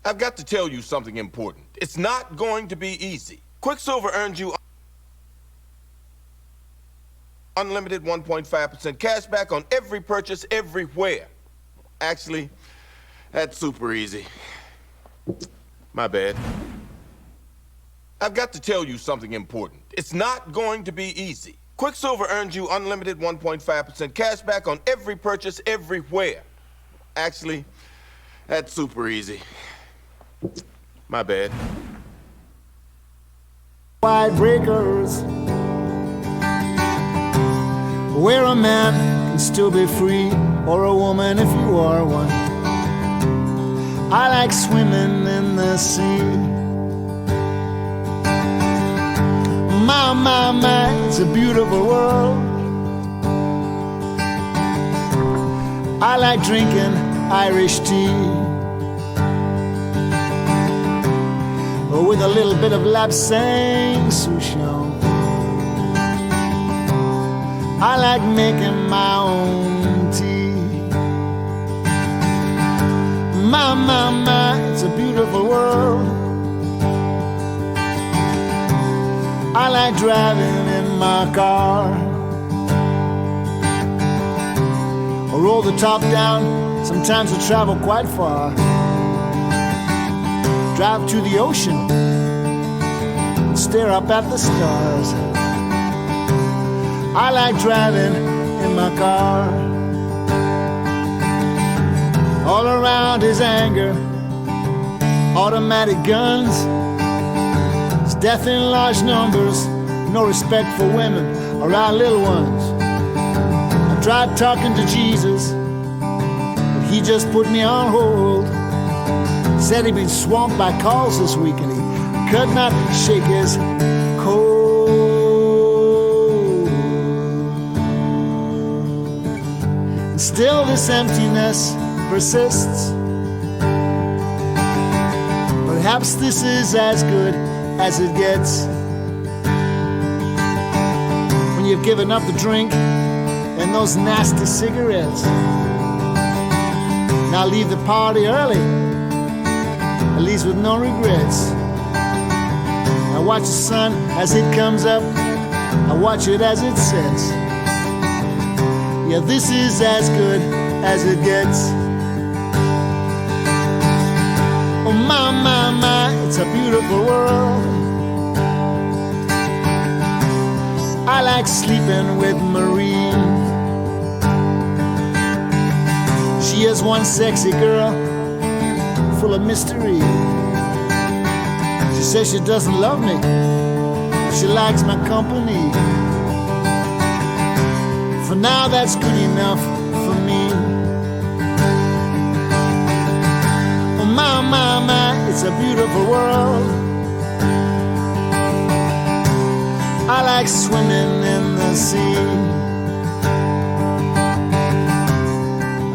I've got to tell you something important. It's not going to be easy. Quicksilver earns you unlimited 1.5% cash back on every purchase everywhere. Actually, that's super easy. My bad. I've got to tell you something important. It's not going to be easy. Quicksilver earns you unlimited 1.5% cash back on every purchase everywhere. Actually, that's super easy. My bad. Wide breakers, where a man can still be free, or a woman if you are one. I like swimming in the sea. My, it's a beautiful world. I like drinking Irish tea, with a little bit of Lapsang Souchong. I like making my own tea. My, it's a beautiful world. I like driving in my car. I roll the top down, sometimes I travel quite far. Drive to the ocean, stare up at the stars. I like driving in my car. All around is anger, automatic guns. It's death in large numbers, no respect for women or our little ones. I tried talking to Jesus, but he just put me on hold. Said he'd been swamped by calls this week and he could not shake his cold. And still this emptiness persists. Perhaps this is as good as it gets. When you've given up the drink and those nasty cigarettes. Now leave the party early, at least with no regrets. I watch the sun as it comes up, I watch it as it sets. Yeah, this is as good as it gets. Oh my, it's a beautiful world. I like sleeping with Marie. She is one sexy girl, full of mystery. She says she doesn't love me, she likes my company. For now that's good enough for me. Oh my, it's a beautiful world. I like swimming in the sea.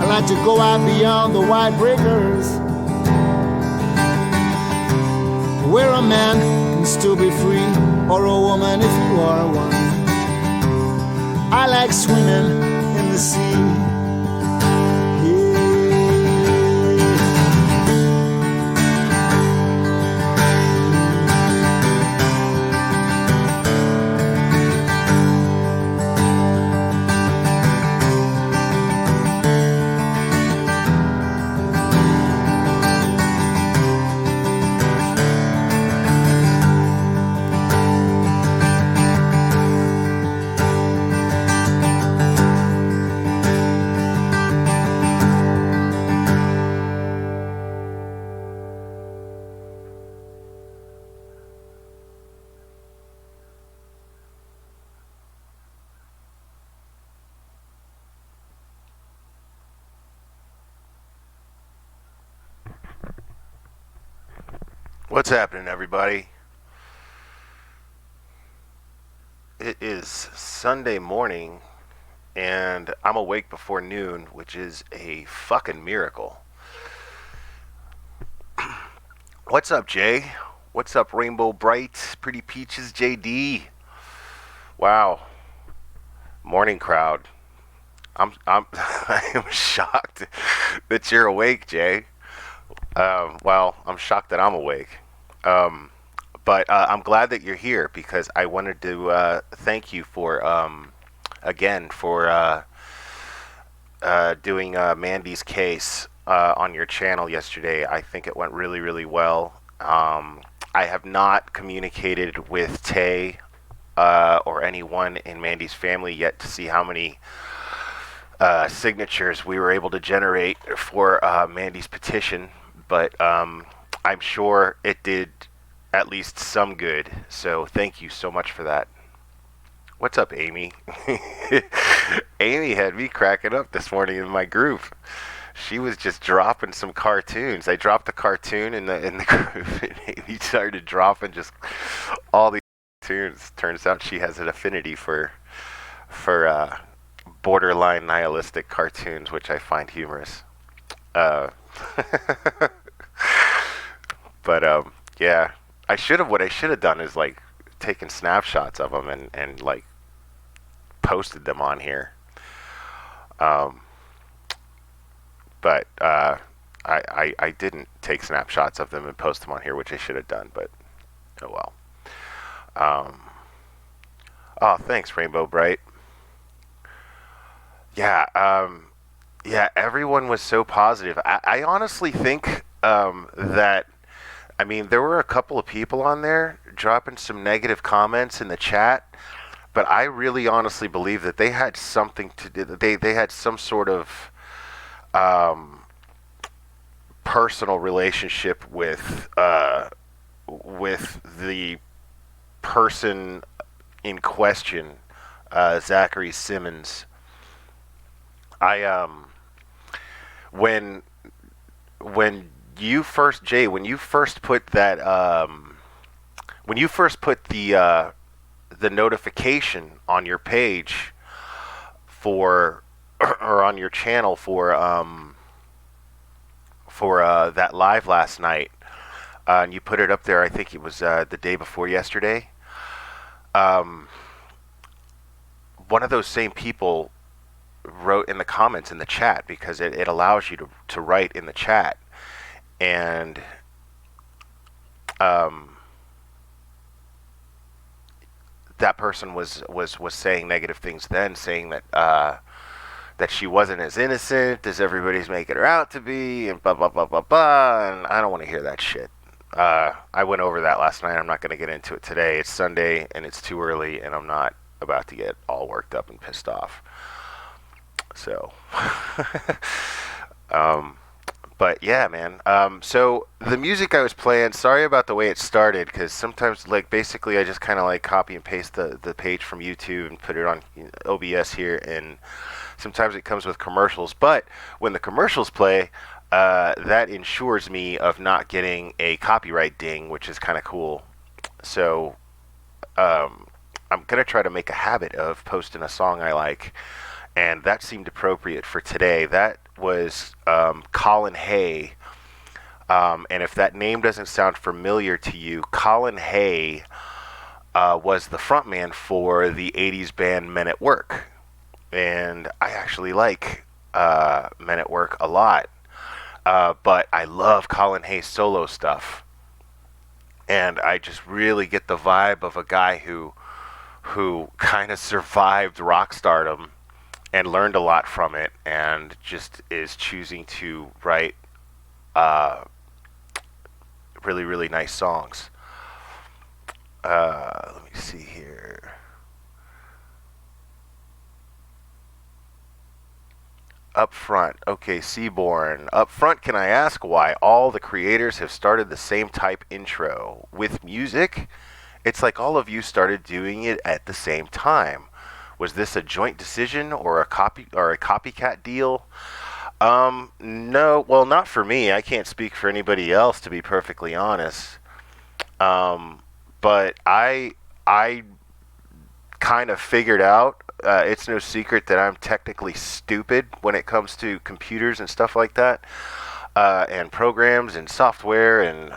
I like to go out beyond the wide breakers, where a man can still be free, or a woman if you are one. I like swimming in the sea. What's happening, everybody? It is Sunday morning, and I'm awake before noon, which is a fucking miracle. What's up, Jay? What's up, Rainbow Bright, Pretty Peaches, JD? Wow. Morning crowd. I am shocked that you're awake, Jay. Well, I'm shocked that I'm awake. But I'm glad that you're here because I wanted to thank you for, again, for doing Mandy's case on your channel yesterday. I think it went really, really well. I have not communicated with Tay or anyone in Mandy's family yet to see how many signatures we were able to generate for Mandy's petition, but I'm sure it did at least some good. So thank you so much for that. What's up, Amy? Amy had me cracking up this morning in my group. She was just dropping some cartoons. I dropped a cartoon in the group, and Amy started dropping just all these cartoons. Turns out she has an affinity for borderline nihilistic cartoons, which I find humorous. Uh, but yeah, what I should have done is like taken snapshots of them and like posted them on here. But I didn't take snapshots of them and post them on here, which I should have done, but oh well. Oh, thanks, Rainbow Bright. Yeah, yeah, everyone was so positive. I honestly think that, I mean, there were a couple of people on there dropping some negative comments in the chat, but I really honestly believe that they had something to do. They had some sort of personal relationship with the person in question, Zachary Simmons. When you first put that when you first put the notification on your page for or on your channel for that live last night, and you put it up there, I think it was the day before yesterday. One of those same people wrote in the comments in the chat, because it allows you to write in the chat, and that person was saying negative things then, saying that that she wasn't as innocent as everybody's making her out to be, and blah blah blah blah blah. And I don't want to hear that shit. I went over that last night. I'm not going to get into it today. It's Sunday and it's too early, and I'm not about to get all worked up and pissed off. So, but yeah, man. So the music I was playing, sorry about the way it started, because sometimes, like, basically I just kind of like copy and paste the page from YouTube and put it on OBS here, and sometimes it comes with commercials. But when the commercials play, that ensures me of not getting a copyright ding, which is kind of cool. So I'm gonna try to make a habit of posting a song I like, and that seemed appropriate for today. That was Colin Hay, and if that name doesn't sound familiar to you, Colin Hay was the frontman for the 80s band Men at Work, and I actually like Men at Work a lot, but I love Colin Hay's solo stuff, and I just really get the vibe of a guy who kind of survived rock stardom and learned a lot from it, and just is choosing to write really, really nice songs. Let me see here. Up front. Okay, Seaborn. Up front, can I ask why all the creators have started the same type intro? With music, it's like all of you started doing it at the same time. Was this a joint decision or a copycat deal? No, well, not for me. I can't speak for anybody else, to be perfectly honest. But I kind of figured out. It's no secret that I'm technically stupid when it comes to computers and stuff like that, and programs and software, and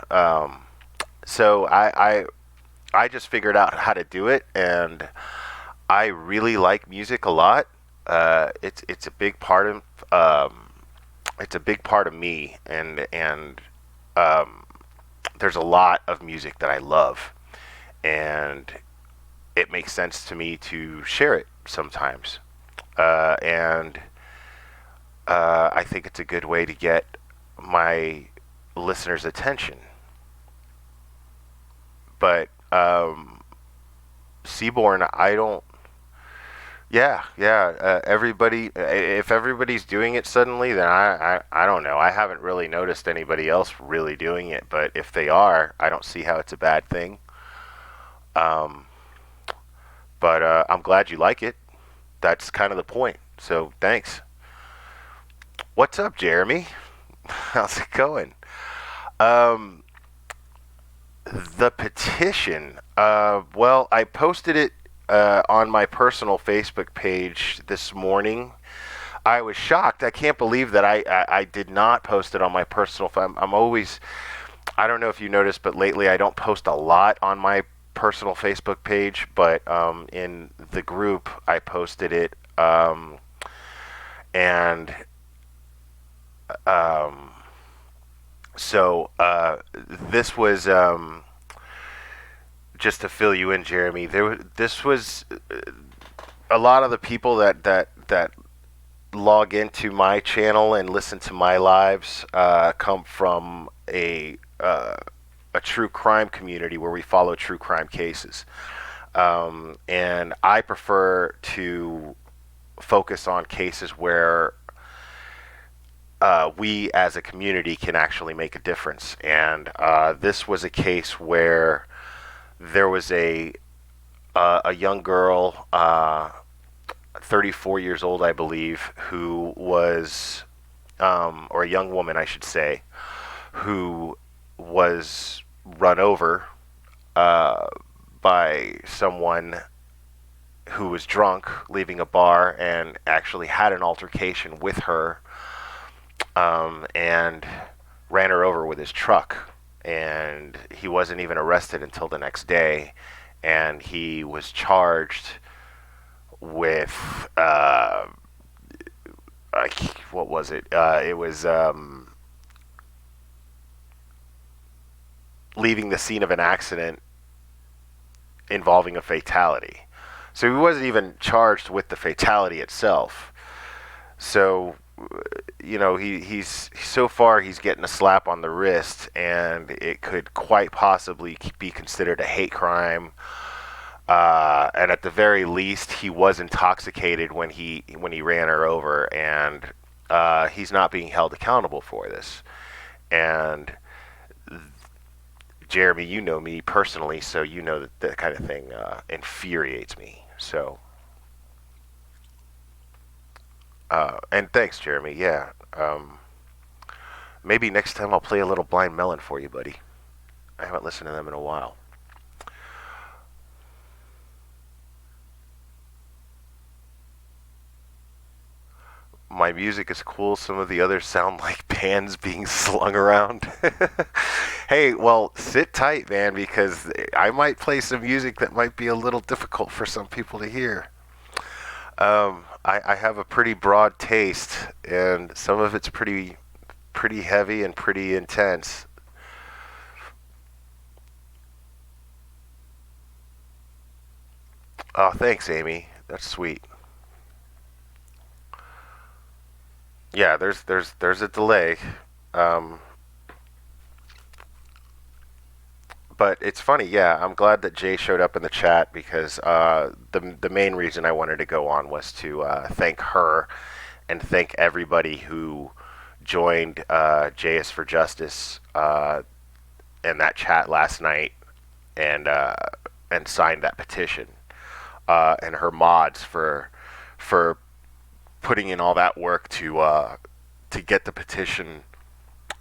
so I just figured out how to do it, and I really like music a lot. It's a big part of me, and there's a lot of music that I love, and it makes sense to me to share it sometimes. And I think it's a good way to get my listeners' attention. But Seaborn, I don't. Yeah. Everybody, if everybody's doing it suddenly, then I don't know. I haven't really noticed anybody else really doing it, but if they are, I don't see how it's a bad thing. Um, but I'm glad you like it. That's kind of the point. So thanks. What's up, Jeremy? How's it going? Um, the petition. Well, I posted it on my personal Facebook page this morning. I was shocked. I can't believe that I did not post it on my personal. I'm always. I don't know if you noticed, but lately I don't post a lot on my personal Facebook page. But in the group, I posted it, and um, so this was. Just to fill you in, Jeremy, this was a lot of the people that log into my channel and listen to my lives come from a true crime community where we follow true crime cases, and I prefer to focus on cases where we as a community can actually make a difference. And this was a case where there was a young girl, 34 years old, I believe, who was, or a young woman, I should say, who was run over by someone who was drunk leaving a bar and actually had an altercation with her, and ran her over with his truck. And he wasn't even arrested until the next day, and he was charged with what was it? It was leaving the scene of an accident involving a fatality. So he wasn't even charged with the fatality itself. So he's so far he's getting a slap on the wrist, and it could quite possibly be considered a hate crime. And at the very least, he was intoxicated when he ran her over, and he's not being held accountable for this. And Jeremy, you know me personally, so you know that kind of thing infuriates me. So. And thanks, Jeremy. Yeah. Maybe next time I'll play a little Blind Melon for you, buddy. I haven't listened to them in a while. My music is cool. Some of the others sound like pans being slung around. Hey, well, sit tight, man, because I might play some music that might be a little difficult for some people to hear. I have a pretty broad taste, and some of it's pretty heavy and pretty intense. Oh, thanks, Amy. That's sweet. Yeah, there's a delay. Um, but it's funny, yeah. I'm glad that Jay showed up in the chat, because the main reason I wanted to go on was to thank her and thank everybody who joined JS for Justice in that chat last night, and signed that petition, and her mods for putting in all that work to get the petition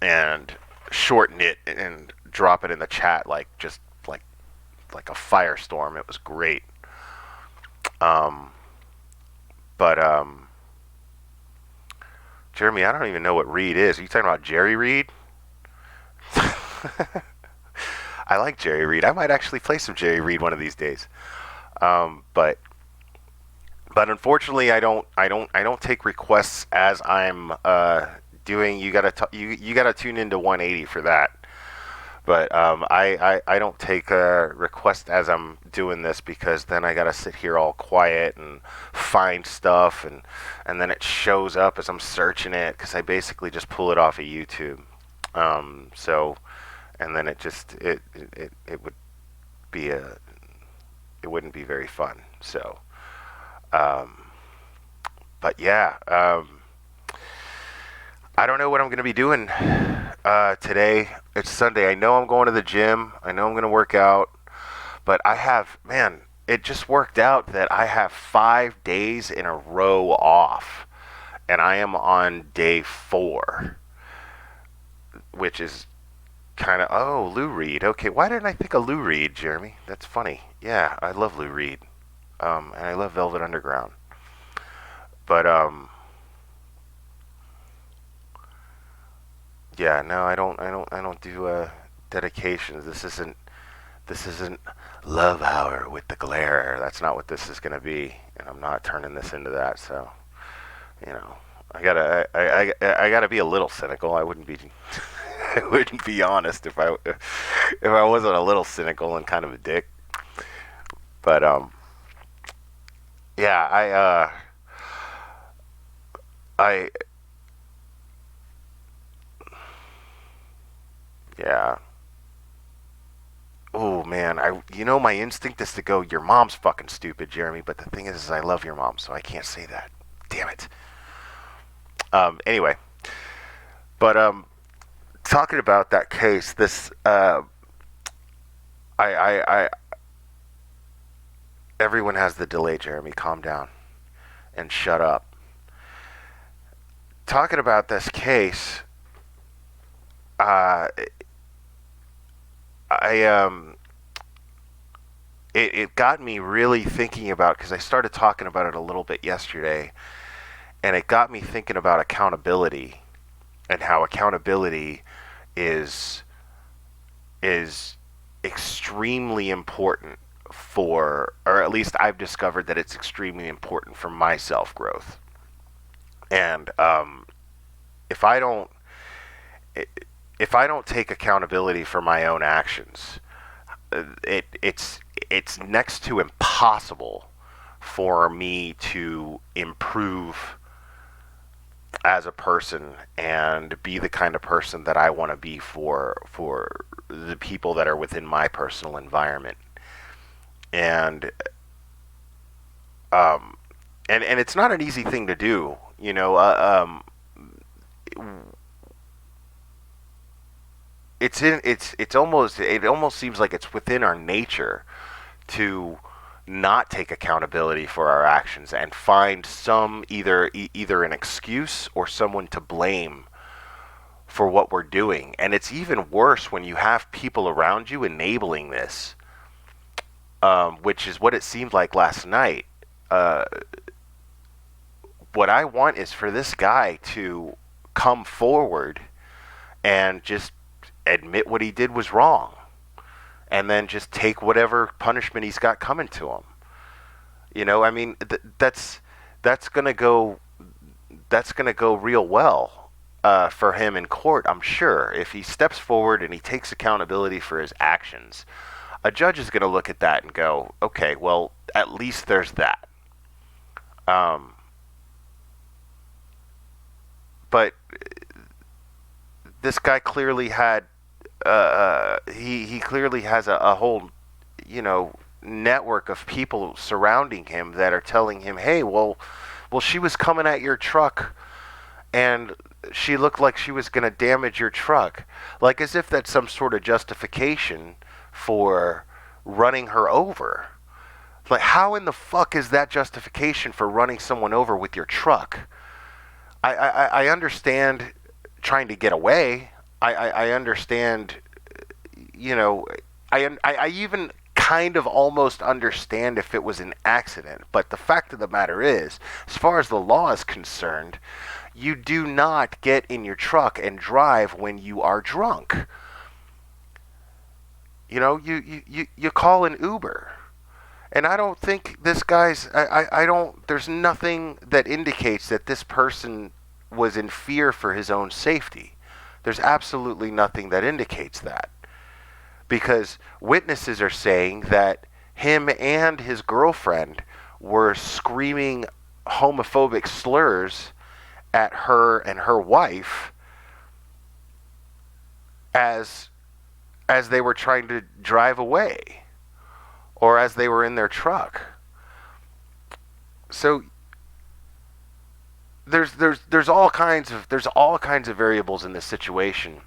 and shorten it and drop it in the chat just like a firestorm. It was great. Um, but Jeremy, I don't even know what Reed is. Are you talking about Jerry Reed? I like Jerry Reed. I might actually play some Jerry Reed one of these days. But unfortunately, I don't take requests as I'm doing. You gotta tune into 180 for that. But I don't take a request as I'm doing this, because then I gotta sit here all quiet and find stuff, and then it shows up as I'm searching it, because I basically just pull it off of YouTube. So, and then it just it would be it wouldn't be very fun. So, but yeah, I don't know what I'm gonna be doing today. It's Sunday. I know I'm going to the gym. I know I'm going to work out. But it just worked out that I have 5 days in a row off. And I am on day 4. Which is kind of, oh, Lou Reed. Okay, why didn't I think of Lou Reed, Jeremy? That's funny. Yeah, I love Lou Reed. And I love Velvet Underground. But, yeah, no, I don't do dedications. This isn't Love Hour with the Glare. That's not what this is gonna be, and I'm not turning this into that. So, I gotta be a little cynical. I wouldn't be I wouldn't be honest if I wasn't a little cynical and kind of a dick. But yeah, yeah. Oh man, my instinct is to go, your mom's fucking stupid, Jeremy. But the thing is I love your mom, so I can't say that. Damn it. Anyway, but talking about that case, this I everyone has the delay, Jeremy. Calm down and shut up. Talking about this case, it got me really thinking about, because I started talking about it a little bit yesterday, and it got me thinking about accountability, and how accountability is extremely important for, or at least I've discovered that it's extremely important for my self-growth. And if I don't take accountability for my own actions, it's next to impossible for me to improve as a person and be the kind of person that I want to be for the people that are within my personal environment. And it's not an easy thing to do, it almost seems like it's within our nature to not take accountability for our actions and find either an excuse or someone to blame for what we're doing. And it's even worse when you have people around you enabling this, which is what it seemed like last night. What I want is for this guy to come forward and just admit what he did was wrong, and then just take whatever punishment he's got coming to him. I mean, that's gonna go real well for him in court, I'm sure. If he steps forward and he takes accountability for his actions, a judge is gonna look at that and go, okay, well, at least there's that. But this guy clearly had he clearly has a whole network of people surrounding him that are telling him, hey, well she was coming at your truck and she looked like she was going to damage your truck, like as if that's some sort of justification for running her over. Like, how in the fuck is that justification for running someone over with your truck? I understand trying to get away. I understand, I even kind of almost understand if it was an accident. But the fact of the matter is, as far as the law is concerned, you do not get in your truck and drive when you are drunk. You call an Uber. And I don't think this guy's, there's nothing that indicates that this person was in fear for his own safety. There's absolutely nothing that indicates that. because witnesses are saying that him and his girlfriend were screaming homophobic slurs at her and her wife as they were trying to drive away, or as they were in their truck. So there's all kinds of variables in this situation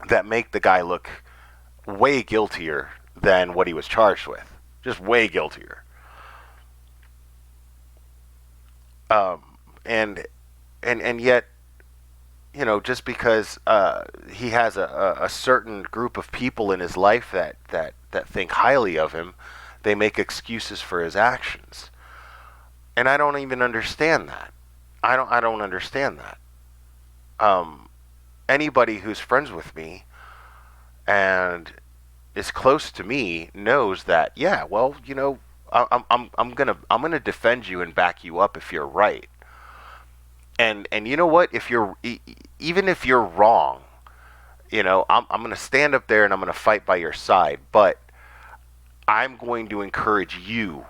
that make the guy look way guiltier than what he was charged with. Just way guiltier. And yet, you know, just because he has a certain group of people in his life that think highly of him, they make excuses for his actions. And I don't even understand that. I don't understand that. Anybody who's friends with me and is close to me knows that, yeah, well, you know, I'm gonna defend you and back you up if you're right. And you know what? Even if you're wrong, you know, I'm gonna stand up there and I'm gonna fight by your side. But I'm going to encourage you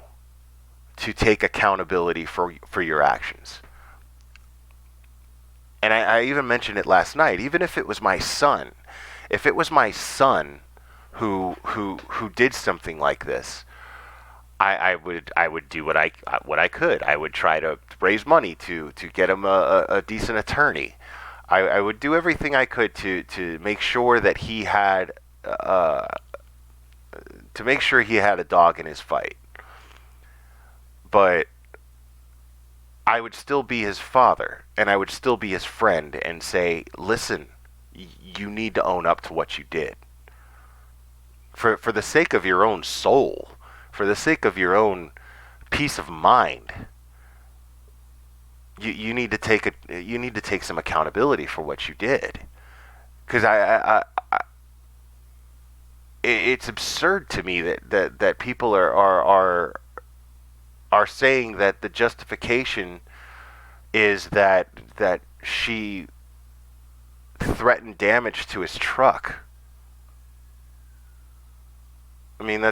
to take accountability for your actions. And I even mentioned it last night. Even if it was my son, who did something like this, I would do what I could. I would try to raise money to get him a decent attorney. I would do everything I could to make sure that he had a dog in his fight. But I would still be his father, and I would still be his friend, and say, listen, you need to own up to what you did. For the sake of your own soul, for the sake of your own peace of mind, you need to take some accountability for what you did. Because it's absurd to me that people are saying that the justification is that she threatened damage to his truck. I mean,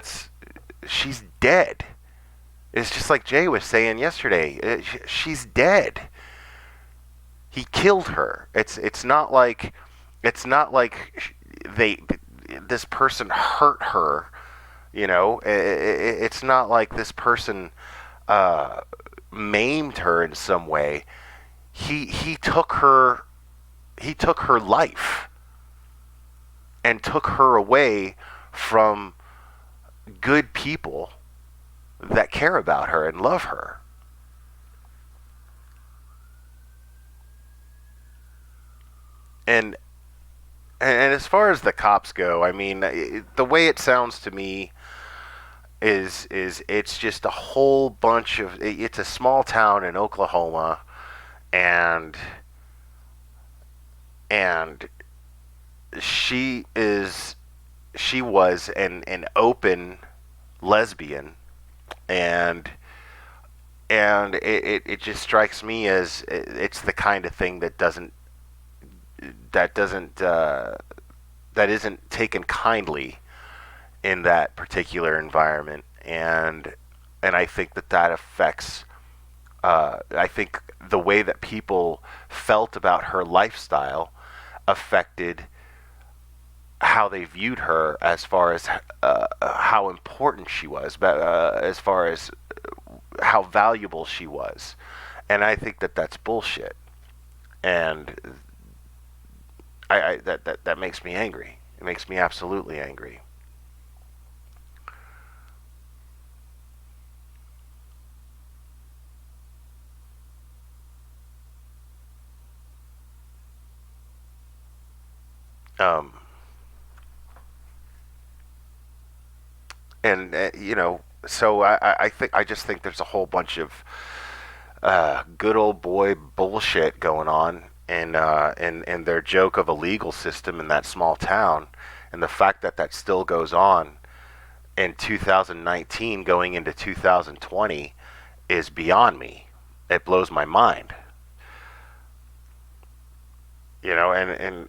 she's dead. It's just like Jay was saying yesterday. She's dead. He killed her. It's not like this person hurt her. You know, it's not like this person maimed her in some way. He took her life and took her away from good people that care about her and love her. And as far as the cops go, I mean, the way it sounds to me is it's just a whole bunch of, it's a small town in Oklahoma, and she was an open lesbian, and it just strikes me as it's the kind of thing that isn't taken kindly in that particular environment, and I think that affects. I think the way that people felt about her lifestyle affected how they viewed her, as far as how important she was, but as far as how valuable she was. And I think that's bullshit. And that makes me angry. It makes me absolutely angry. And you know, so I just think there's a whole bunch of good old boy bullshit going on in their joke of a legal system in that small town, and the fact that still goes on in 2019 going into 2020 is beyond me. It blows my mind. You know, and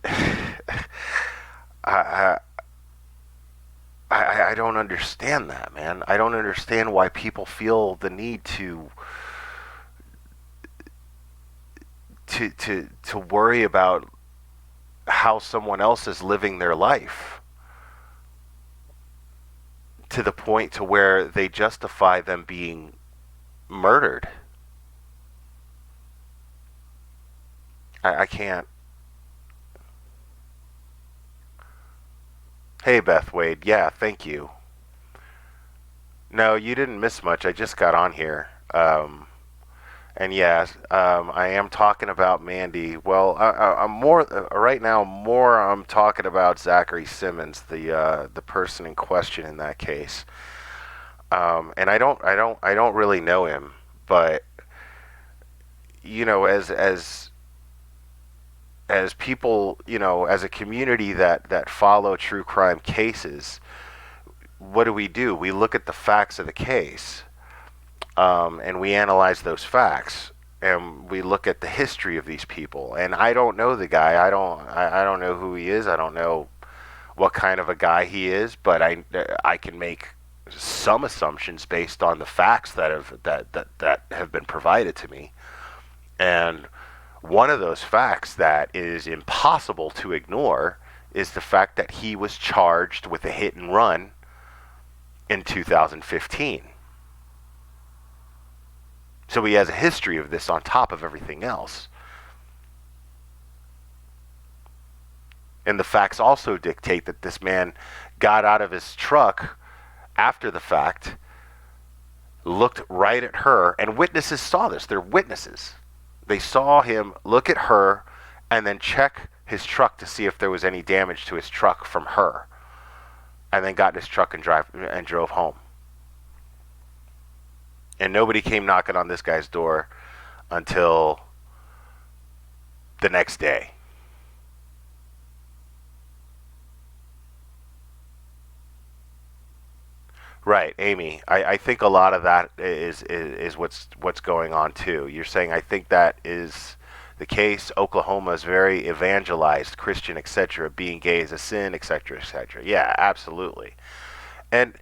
don't understand that, man. I don't understand why people feel the need to worry about how someone else is living their life to the point to where they justify them being murdered. I can't. Hey, Beth Wade. Yeah, thank you. No, you didn't miss much. I just got on here. And yeah, I am talking about Mandy. Well, I'm more right now. I'm talking about Zachary Simmons, the person in question in that case. And I don't really know him, but as people, as a community that follow true crime cases, what do? We look at the facts of the case, and we analyze those facts, and we look at the history of these people. And I don't know the guy. I don't know who he is. I don't know what kind of a guy he is, but I can make some assumptions based on the facts that have been provided to me. And one of those facts that is impossible to ignore is the fact that he was charged with a hit and run in 2015. So he has a history of this on top of everything else. And the facts also dictate that this man got out of his truck after the fact, looked right at her, and witnesses saw this. They're witnesses. They saw him look at her and then check his truck to see if there was any damage to his truck from her, and then got in his truck and drove home. And nobody came knocking on this guy's door until the next day. Right, Amy. I think a lot of that is what's going on too. You're saying I think that is the case. Oklahoma is very evangelized, Christian, etc. Being gay is a sin, etc., etc. Yeah, absolutely. And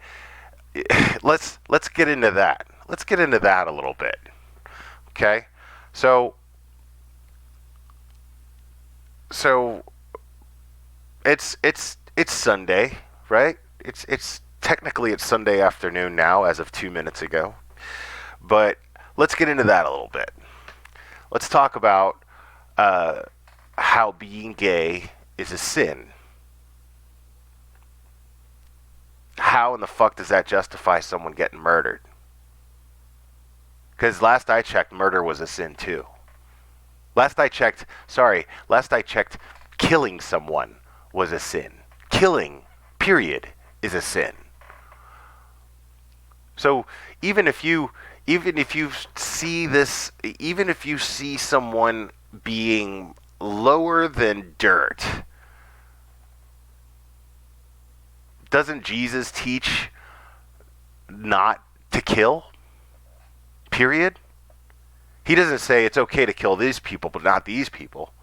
let's get into that. Let's get into that a little bit. Okay, so it's Sunday, right? It's technically it's Sunday afternoon now, as of 2 minutes ago. But let's get into that a little bit. Let's talk about how being gay is a sin. How in the fuck does that justify someone getting murdered? Because last I checked, murder was a sin too. Last I checked, killing someone was a sin. Killing, period, is a sin. So even if you see someone being lower than dirt, doesn't Jesus teach not to kill? Period. He doesn't say it's okay to kill these people, but not these people.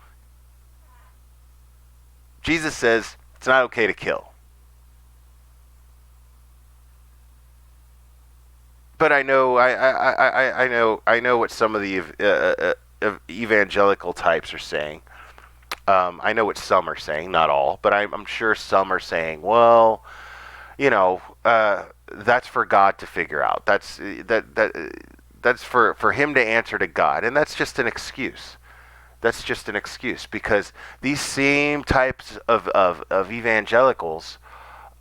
Jesus says it's not okay to kill. But I know what some of the evangelical types are saying. I know what some are saying, not all, but I'm sure some are saying, well, that's for God to figure out. That's for him to answer to God, and that's just an excuse. That's just an excuse, because these same types of evangelicals,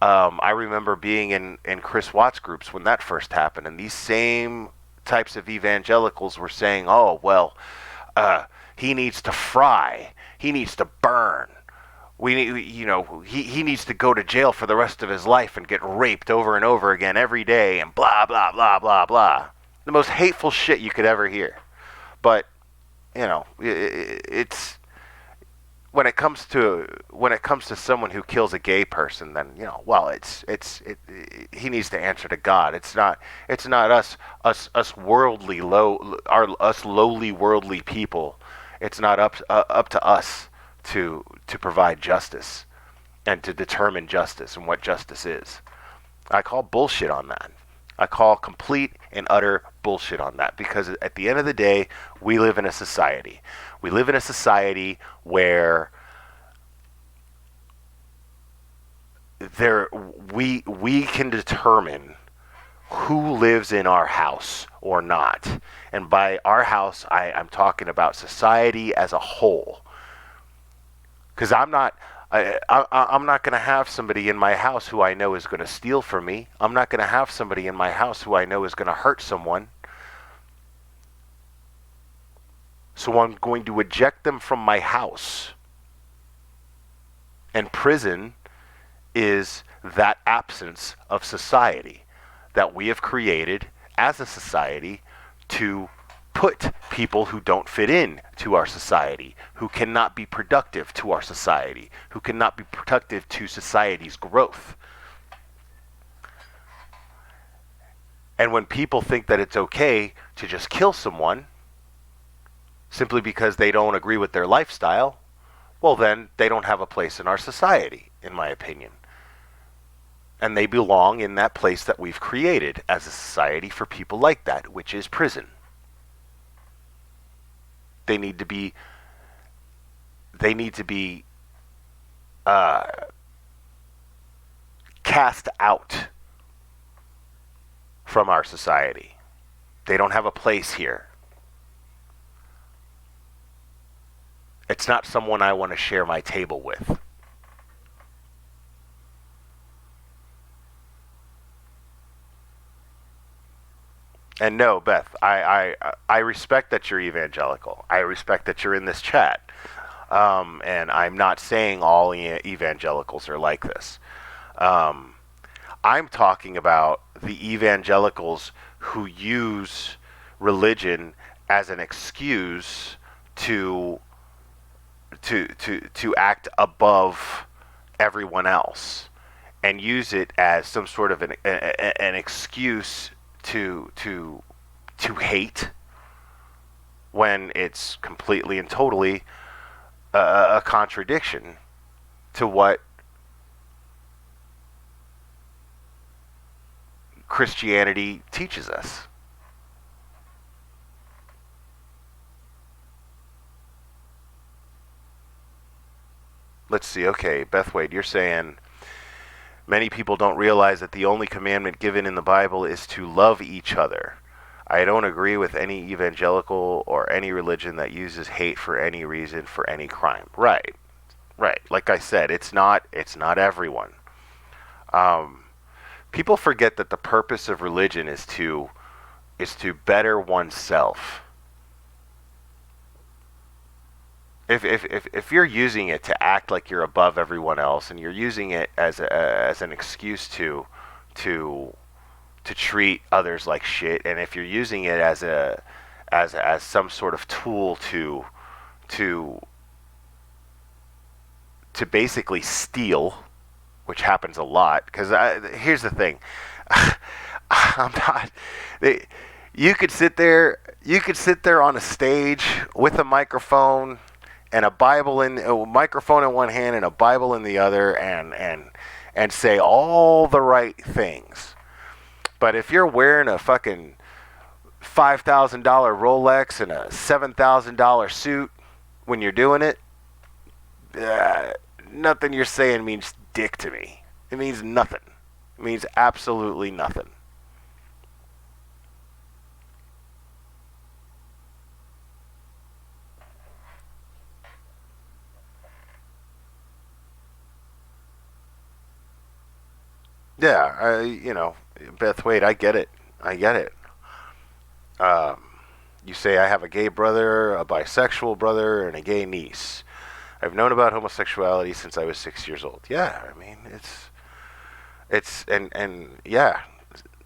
I remember being in Chris Watts groups when that first happened, and these same types of evangelicals were saying, oh, well, he needs to fry, he needs to burn, he needs to go to jail for the rest of his life and get raped over and over again every day, and blah, blah, blah, blah, blah. The most hateful shit you could ever hear. But, it's... When it comes to someone who kills a gay person, then he needs to answer to God. It's not us worldly us lowly worldly people. It's not up to us to provide justice and to determine justice and what justice is. I call bullshit on that. I call complete and utter bullshit on that, because at the end of the day, we live in a society. We live in a society where we can determine who lives in our house or not. And by our house, I'm talking about society as a whole. Because I'm not going to have somebody in my house who I know is going to steal from me. I'm not going to have somebody in my house who I know is going to hurt someone. So I'm going to eject them from my house. And prison is that absence of society that we have created as a society to put people who don't fit in to our society, who cannot be productive to our society, who cannot be productive to society's growth. And when people think that it's okay to just kill someone simply because they don't agree with their lifestyle, well, then they don't have a place in our society, in my opinion. And they belong in that place that we've created as a society for people like that, which is prison. They need to be cast out from our society. They don't have a place here. It's not someone I want to share my table with. And no, Beth, I respect that you're evangelical. I respect that you're in this chat. And I'm not saying all evangelicals are like this. I'm talking about the evangelicals who use religion as an excuse to act above everyone else, and use it as some sort of an excuse to hate, when it's completely and totally a contradiction to what Christianity teaches us. Let's see. Okay, Beth Wade, you're saying many people don't realize that the only commandment given in the Bible is to love each other. I don't agree with any evangelical or any religion that uses hate for any reason for any crime. Right. Like I said, it's not everyone. People forget that the purpose of religion is to better oneself. If you're using it to act like you're above everyone else, and you're using it as an excuse to treat others like shit, and if you're using it as some sort of tool to basically steal, which happens a lot, because here's the thing, I'm not. You could sit there on a stage with a microphone and a microphone in one hand and a Bible in the other, and say all the right things. But if you're wearing a fucking $5,000 Rolex and a $7,000 suit when you're doing it, nothing you're saying means dick to me. It means nothing. It means absolutely nothing. Yeah, Beth Wade, I get it. You say I have a gay brother, a bisexual brother, and a gay niece. I've known about homosexuality since I was 6 years old. Yeah, I mean, yeah,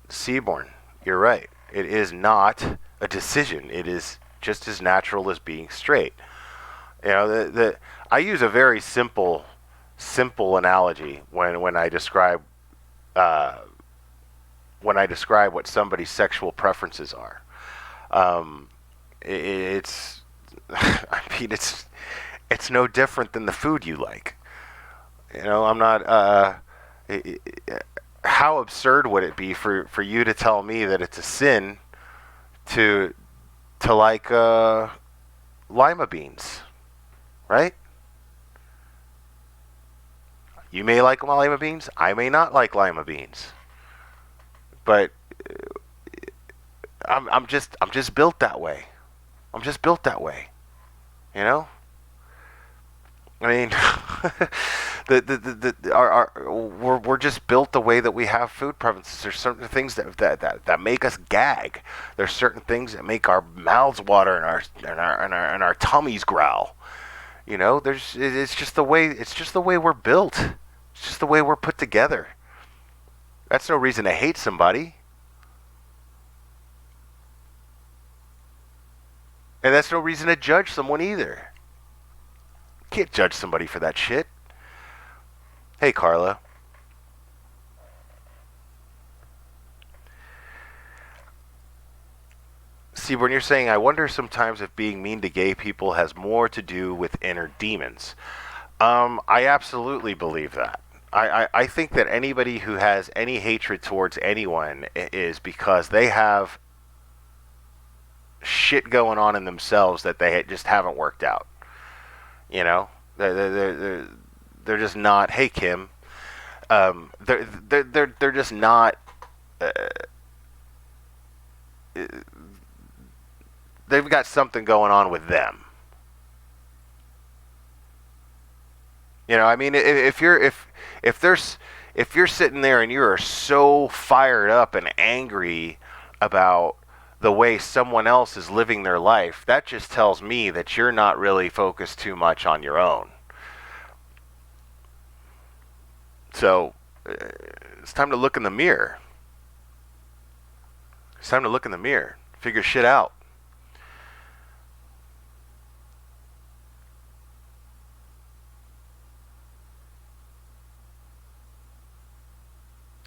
Seaborn, you're right. It is not a decision. It is just as natural as being straight. I use a very simple analogy when I describe what somebody's sexual preferences are. It's I mean, it's no different than the food you like. I'm not how absurd would it be for you to tell me that it's a sin to like lima beans, right? You may like lima beans. I may not like lima beans, but I'm just built that way. I'm just built that way, you know. I mean, we're just built the way that we have food preferences. There's certain things that make us gag. There's certain things that make our mouths water and our tummies growl. You know, it's just the way we're built. It's just the way we're put together. That's no reason to hate somebody. And that's no reason to judge someone either. Can't judge somebody for that shit. Hey, Carla. Seaborn, you're saying, I wonder sometimes if being mean to gay people has more to do with inner demons. I absolutely believe that. I think that anybody who has any hatred towards anyone is because they have shit going on in themselves that they just haven't worked out. You know, they're just not. Hey, Kim, they're just not. They've got something going on with them. You know, I mean, if you're sitting there and you are so fired up and angry about the way someone else is living their life, that just tells me that you're not really focused too much on your own. So it's time to look in the mirror. It's time to look in the mirror, figure shit out.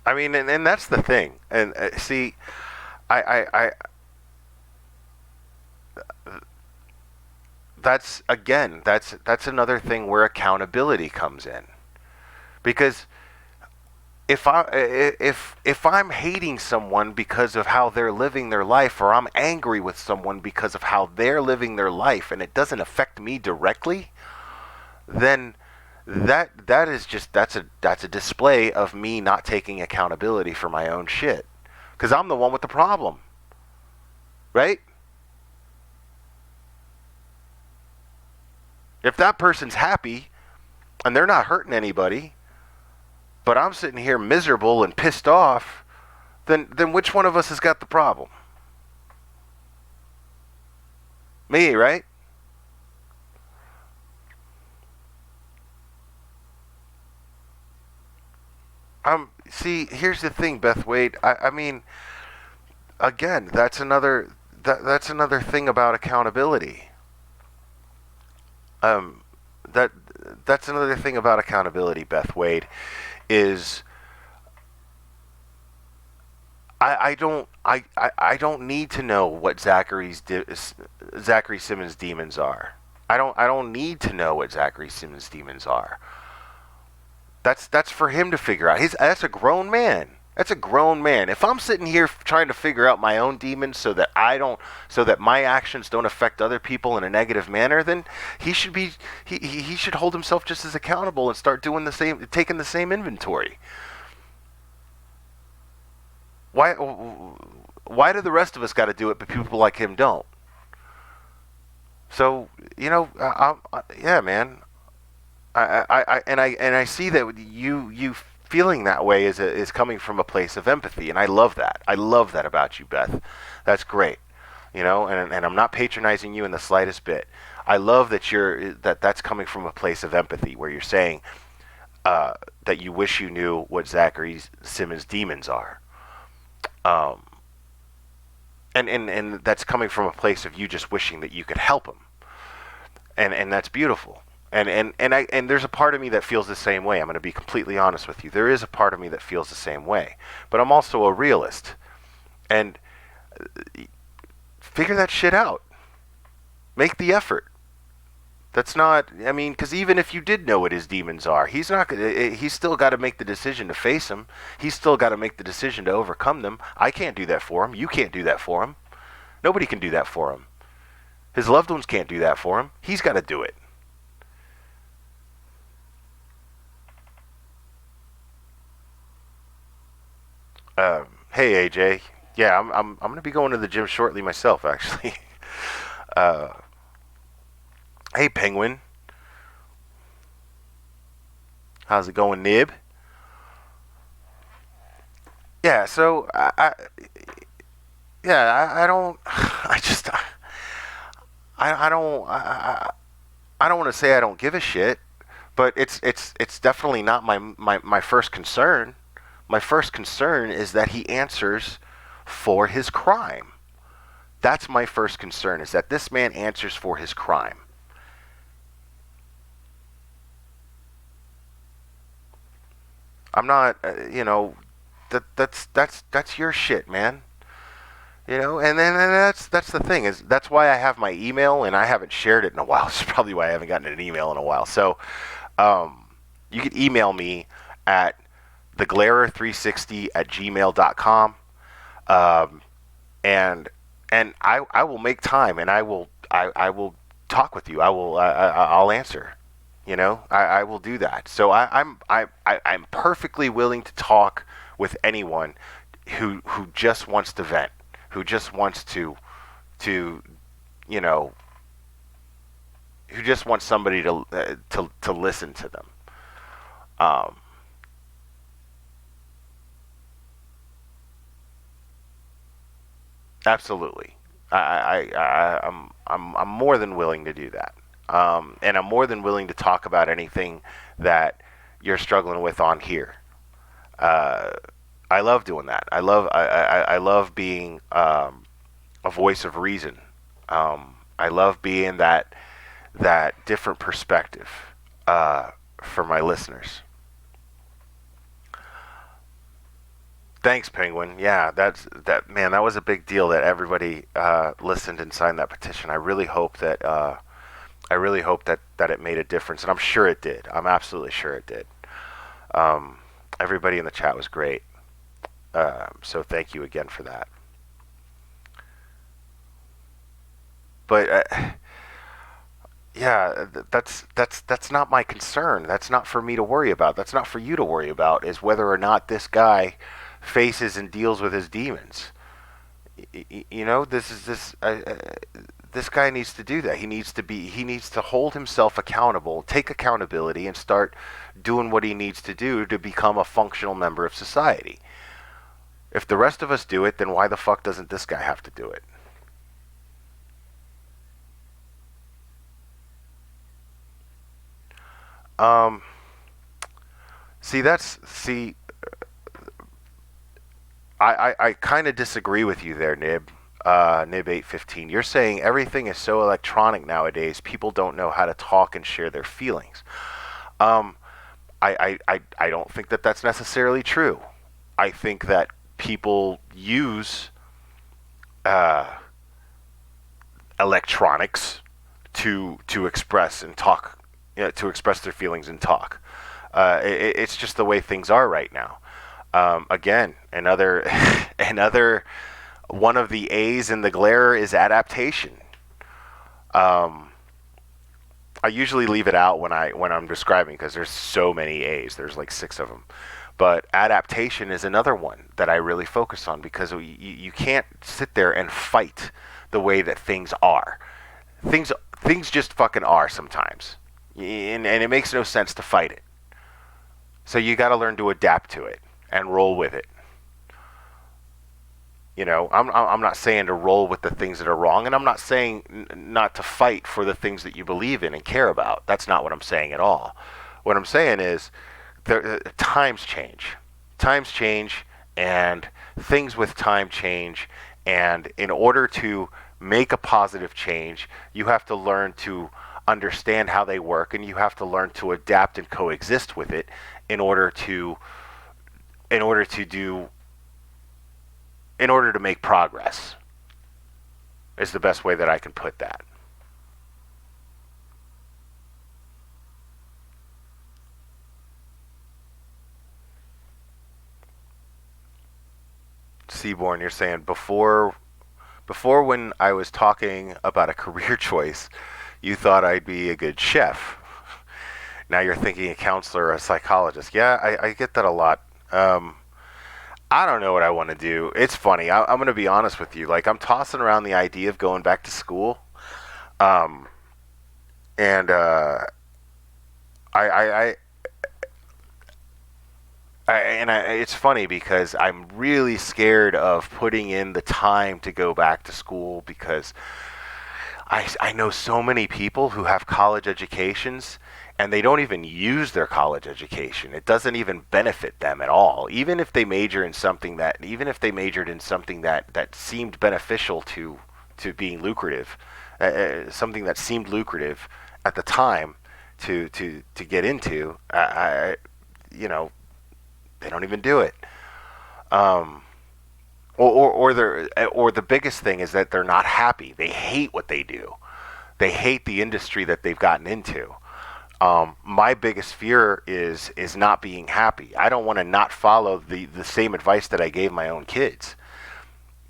I mean, and that's the thing. And see, I that's another thing where accountability comes in, because if I'm hating someone because of how they're living their life, or I'm angry with someone because of how they're living their life, and it doesn't affect me directly, then that's a display of me not taking accountability for my own shit, because I'm the one with the problem, right? If that person's happy and they're not hurting anybody, but I'm sitting here miserable and pissed off, then which one of us has got the problem? Me, right? See, here's the thing, Beth Wade. I mean, again, that's another thing about accountability. That's another thing about accountability, Beth Wade, is I don't need to know what Zachary Simmons' demons are. I don't need to know what Zachary Simmons' demons are. That's for him to figure out. That's a grown man. That's a grown man. If I'm sitting here trying to figure out my own demons so that my actions don't affect other people in a negative manner, then he should hold himself just as accountable and start doing the same, taking the same inventory. Why do the rest of us got to do it, but people like him don't? So, you know, yeah, man. I see that you feeling that way is coming from a place of empathy, and I love that. I love that about you, Beth. That's great. You know, and I'm not patronizing you in the slightest bit. I love that that's coming from a place of empathy, where you're saying that you wish you knew what Zachary Simmons' demons are. And that's coming from a place of you just wishing that you could help him. And that's beautiful. And there's a part of me that feels the same way. I'm going to be completely honest with you. There is a part of me that feels the same way. But I'm also a realist. And figure that shit out. Make the effort. That's not, I mean, because even if you did know what his demons are, he's not gonna, he's still got to make the decision to face them. He's still got to make the decision to overcome them. I can't do that for him. You can't do that for him. Nobody can do that for him. His loved ones can't do that for him. He's got to do it. Hey AJ, yeah, I'm gonna be going to the gym shortly myself, actually. uh, hey Penguin, how's it going, Nib? Yeah, so I don't, I just, I don't want to say I don't give a shit, but it's definitely not my first concern. My first concern is that he answers for his crime. That's my first concern, is that this man answers for his crime. I'm not, that's your shit, man. And that's the thing, is that's why I have my email, and I haven't shared it in a while. It's probably why I haven't gotten an email in a while. So, you can email me at theglarer360@gmail.com, and I will make time, and I will talk with you. I'll answer. I will do that. So I'm perfectly willing to talk with anyone who just wants to vent, who just wants to who just wants somebody to listen to them. Absolutely. I'm more than willing to do that. And I'm more than willing to talk about anything that you're struggling with on here. I love doing that. I love being a voice of reason. I love being that different perspective for my listeners. Thanks, Penguin. Yeah, man. That was a big deal that everybody listened and signed that petition. I really hope that that it made a difference, and I'm sure it did. I'm absolutely sure it did. Everybody in the chat was great. So thank you again for that. But yeah, that's not my concern. That's not for me to worry about. That's not for you to worry about. Is whether or not this guy faces and deals with his demons. This guy needs to do that. He needs to hold himself accountable, take accountability, and start doing what he needs to do to become a functional member of society. If the rest of us do it, then why the fuck doesn't this guy have to do it? I kind of disagree with you there, Nib. Nib 815. You're saying everything is so electronic nowadays, people don't know how to talk and share their feelings. I don't think that that's necessarily true. I think that people use electronics to express and talk, to express their feelings and talk. It's just the way things are right now. Again, another another one of the A's in the glare is adaptation. I usually leave it out when I'm describing, because there's so many A's. There's like 6 of them. But adaptation is another one that I really focus on, because you can't sit there and fight the way that things are. Things just fucking are sometimes, and it makes no sense to fight it. So you got to learn to adapt to it and roll with it. I'm not saying to roll with the things that are wrong, and I'm not saying not to fight for the things that you believe in and care about. That's not what I'm saying at all. What I'm saying is times change. Times change, and things with time change, and in order to make a positive change, you have to learn to understand how they work, and you have to learn to adapt and coexist with it in order to make progress, is the best way that I can put that. Seaborn, you're saying before when I was talking about a career choice, you thought I'd be a good chef. Now you're thinking a counselor or a psychologist. Yeah, I get that a lot. I don't know what I want to do. It's funny. I'm going to be honest with you. Like, I'm tossing around the idea of going back to school. And it's funny because I'm really scared of putting in the time to go back to school because I know so many people who have college educations and they don't even use their college education. It doesn't even benefit them at all. Even if they majored in something that seemed beneficial to being lucrative, something that seemed lucrative at the time to get into, they don't even do it. Or the biggest thing is that they're not happy. They hate what they do. They hate the industry that they've gotten into. My biggest fear is not being happy. I don't want to not follow the same advice that I gave my own kids.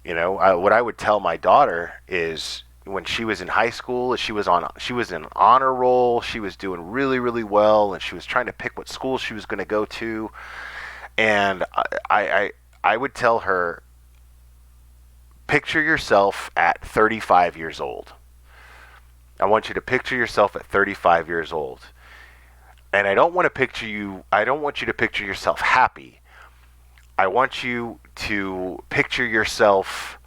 What I would tell my daughter is when she was in high school, she was in honor roll, she was doing really, really well, and she was trying to pick what school she was going to go to. And I would tell her, picture yourself at 35 years old. I want you to picture yourself at 35 years old. And I don't want you to picture yourself happy. I want you to picture yourself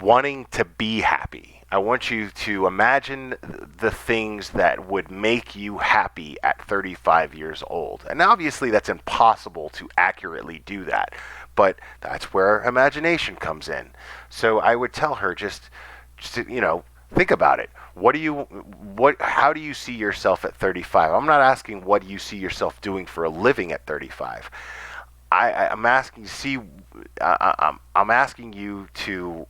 wanting to be happy. I want you to imagine the things that would make you happy at 35 years old. And obviously that's impossible to accurately do that, but that's where imagination comes in. So I would tell her just think about it. How do you see yourself at 35? I'm not asking what do you see yourself doing for a living at 35. I'm asking you to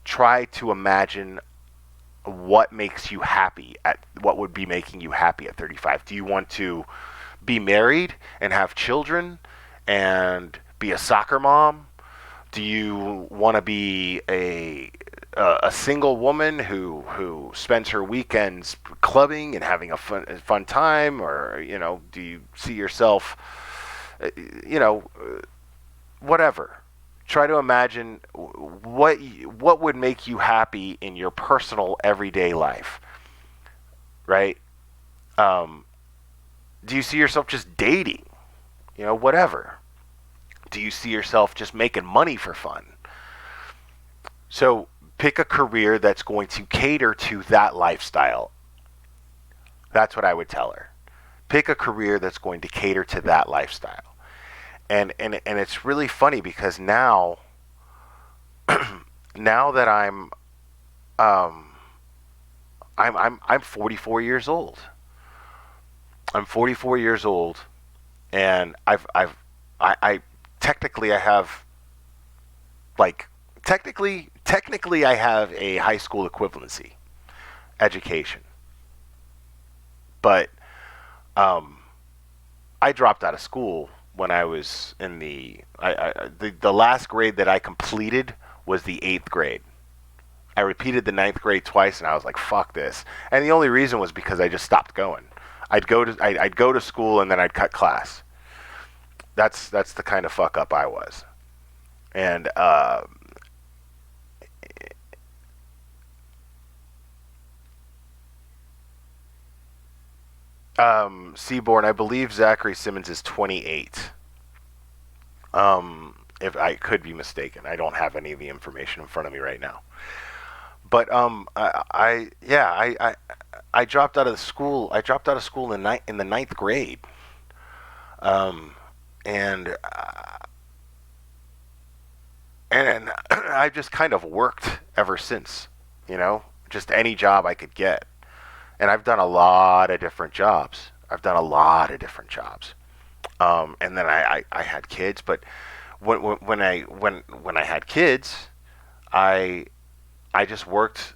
try to imagine what makes you happy what would be making you happy at 35. Do you want to be married and have children and be a soccer mom? Do you want to be a single woman who spends her weekends clubbing and having a fun time, or do you see yourself whatever? Try to imagine what would make you happy in your personal everyday life, right? Do you see yourself just dating? Whatever. Do you see yourself just making money for fun? So pick a career that's going to cater to that lifestyle. That's what I would tell her. Pick a career that's going to cater to that lifestyle. And it's really funny because now that I'm 44 years old. I'm 44 years old, and I technically I have a high school equivalency education, but I dropped out of school when I was in the last grade that I completed was the 8th grade. I repeated the 9th grade twice, and I was like, "Fuck this!" And the only reason was because I just stopped going. I'd go to school and then I'd cut class. That's the kind of fuck up I was, and Seaborn, I believe Zachary Simmons is 28. If I could be mistaken, I don't have any of the information in front of me right now. But I dropped out of school. I dropped out of school in the 9th grade, and I've just kind of worked ever since. Just any job I could get. And I've done a lot of different jobs. And then I had kids, but when I had kids, I just worked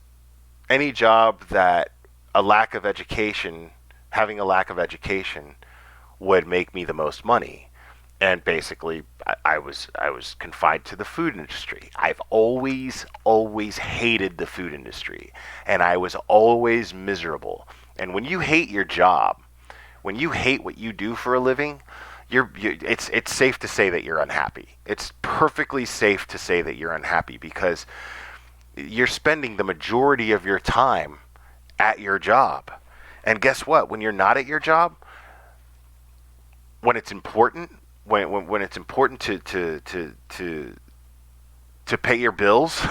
any job that having a lack of education would make me the most money. and basically I was confined to the food industry. I've always hated the food industry, and I was always miserable. And when you hate your job, when you hate what you do for a living, it's safe to say that you're unhappy. It's perfectly safe to say that you're unhappy because you're spending the majority of your time at your job. And guess what? When you're not at your job, when it's important, when it's important to pay your bills,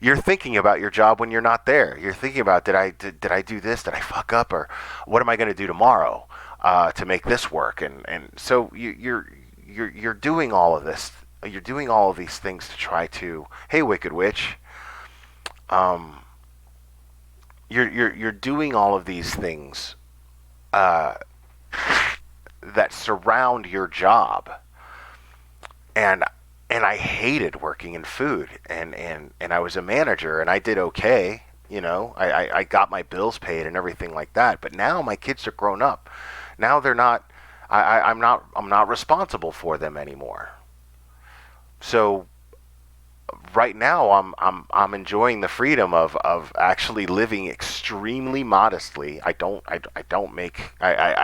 you're thinking about your job when you're not there. You're thinking about did I do this? Did I fuck up? Or what am I going to do tomorrow to make this work? And so you're doing all of this. You're doing all of these things to try to, hey, Wicked Witch, you're doing all of these things that surround your job, and I hated working in food, and I was a manager, and I did okay, you know, I got my bills paid and everything like that. But now my kids are grown up. Now they're not. I'm not responsible for them anymore. So right now I'm enjoying the freedom of actually living extremely modestly. I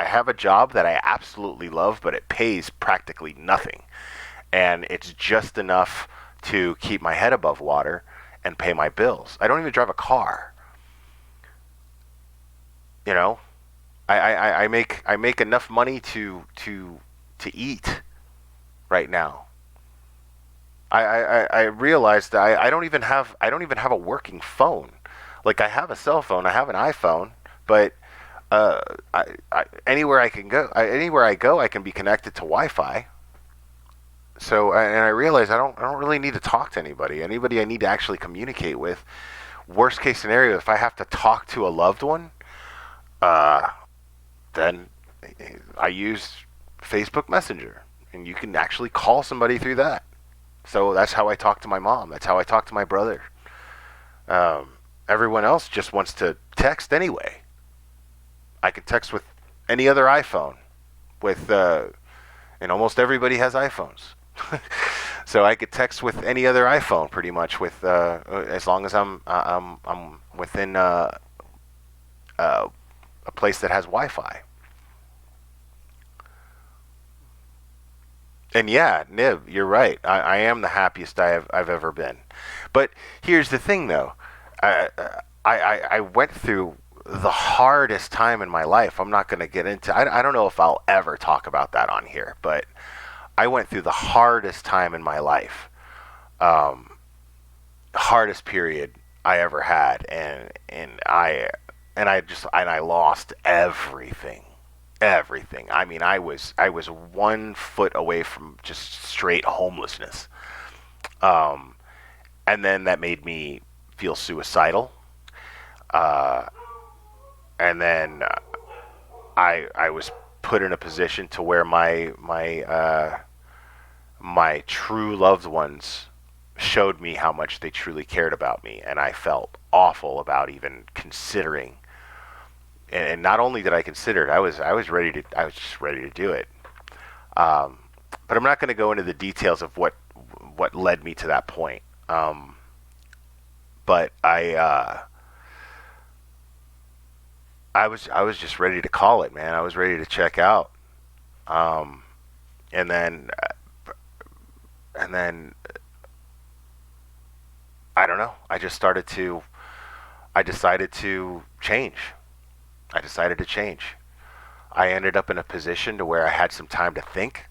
have a job that I absolutely love, but it pays practically nothing. And it's just enough to keep my head above water and pay my bills. I don't even drive a car. You know, I make enough money to eat right now. I realized that I don't even have a working phone. Like, I have a cell phone, I have an iPhone, but anywhere I go, I can be connected to Wi-Fi. So, and I realized I don't really need to talk to anybody. Anybody I need to actually communicate with. Worst case scenario, if I have to talk to a loved one, then I use Facebook Messenger, and you can actually call somebody through that. So that's how I talk to my mom. That's how I talk to my brother. Everyone else just wants to text anyway. I can text with any other iPhone. And almost everybody has iPhones. So I could text with any other iPhone pretty much, with as long as I'm within a place that has Wi-Fi. And yeah, Nib, you're right. I am the happiest I've ever been. But here's the thing, though. I went through the hardest time in my life. I'm not going to get into. I don't know if I'll ever talk about that on here, but I went through the hardest time in my life. Hardest period I ever had, and I lost everything. Everything. I mean, I was 1 foot away from just straight homelessness. And then that made me feel suicidal. And then I was put in a position to where my true loved ones showed me how much they truly cared about me, and I felt awful about even considering. And not only did I consider it, I was just ready to do it. But I'm not going to go into the details of what led me to that point. But I was just ready to call it, man. I was ready to check out. And then I don't know. I decided to change. I decided to change. I ended up in a position to where I had some time to think.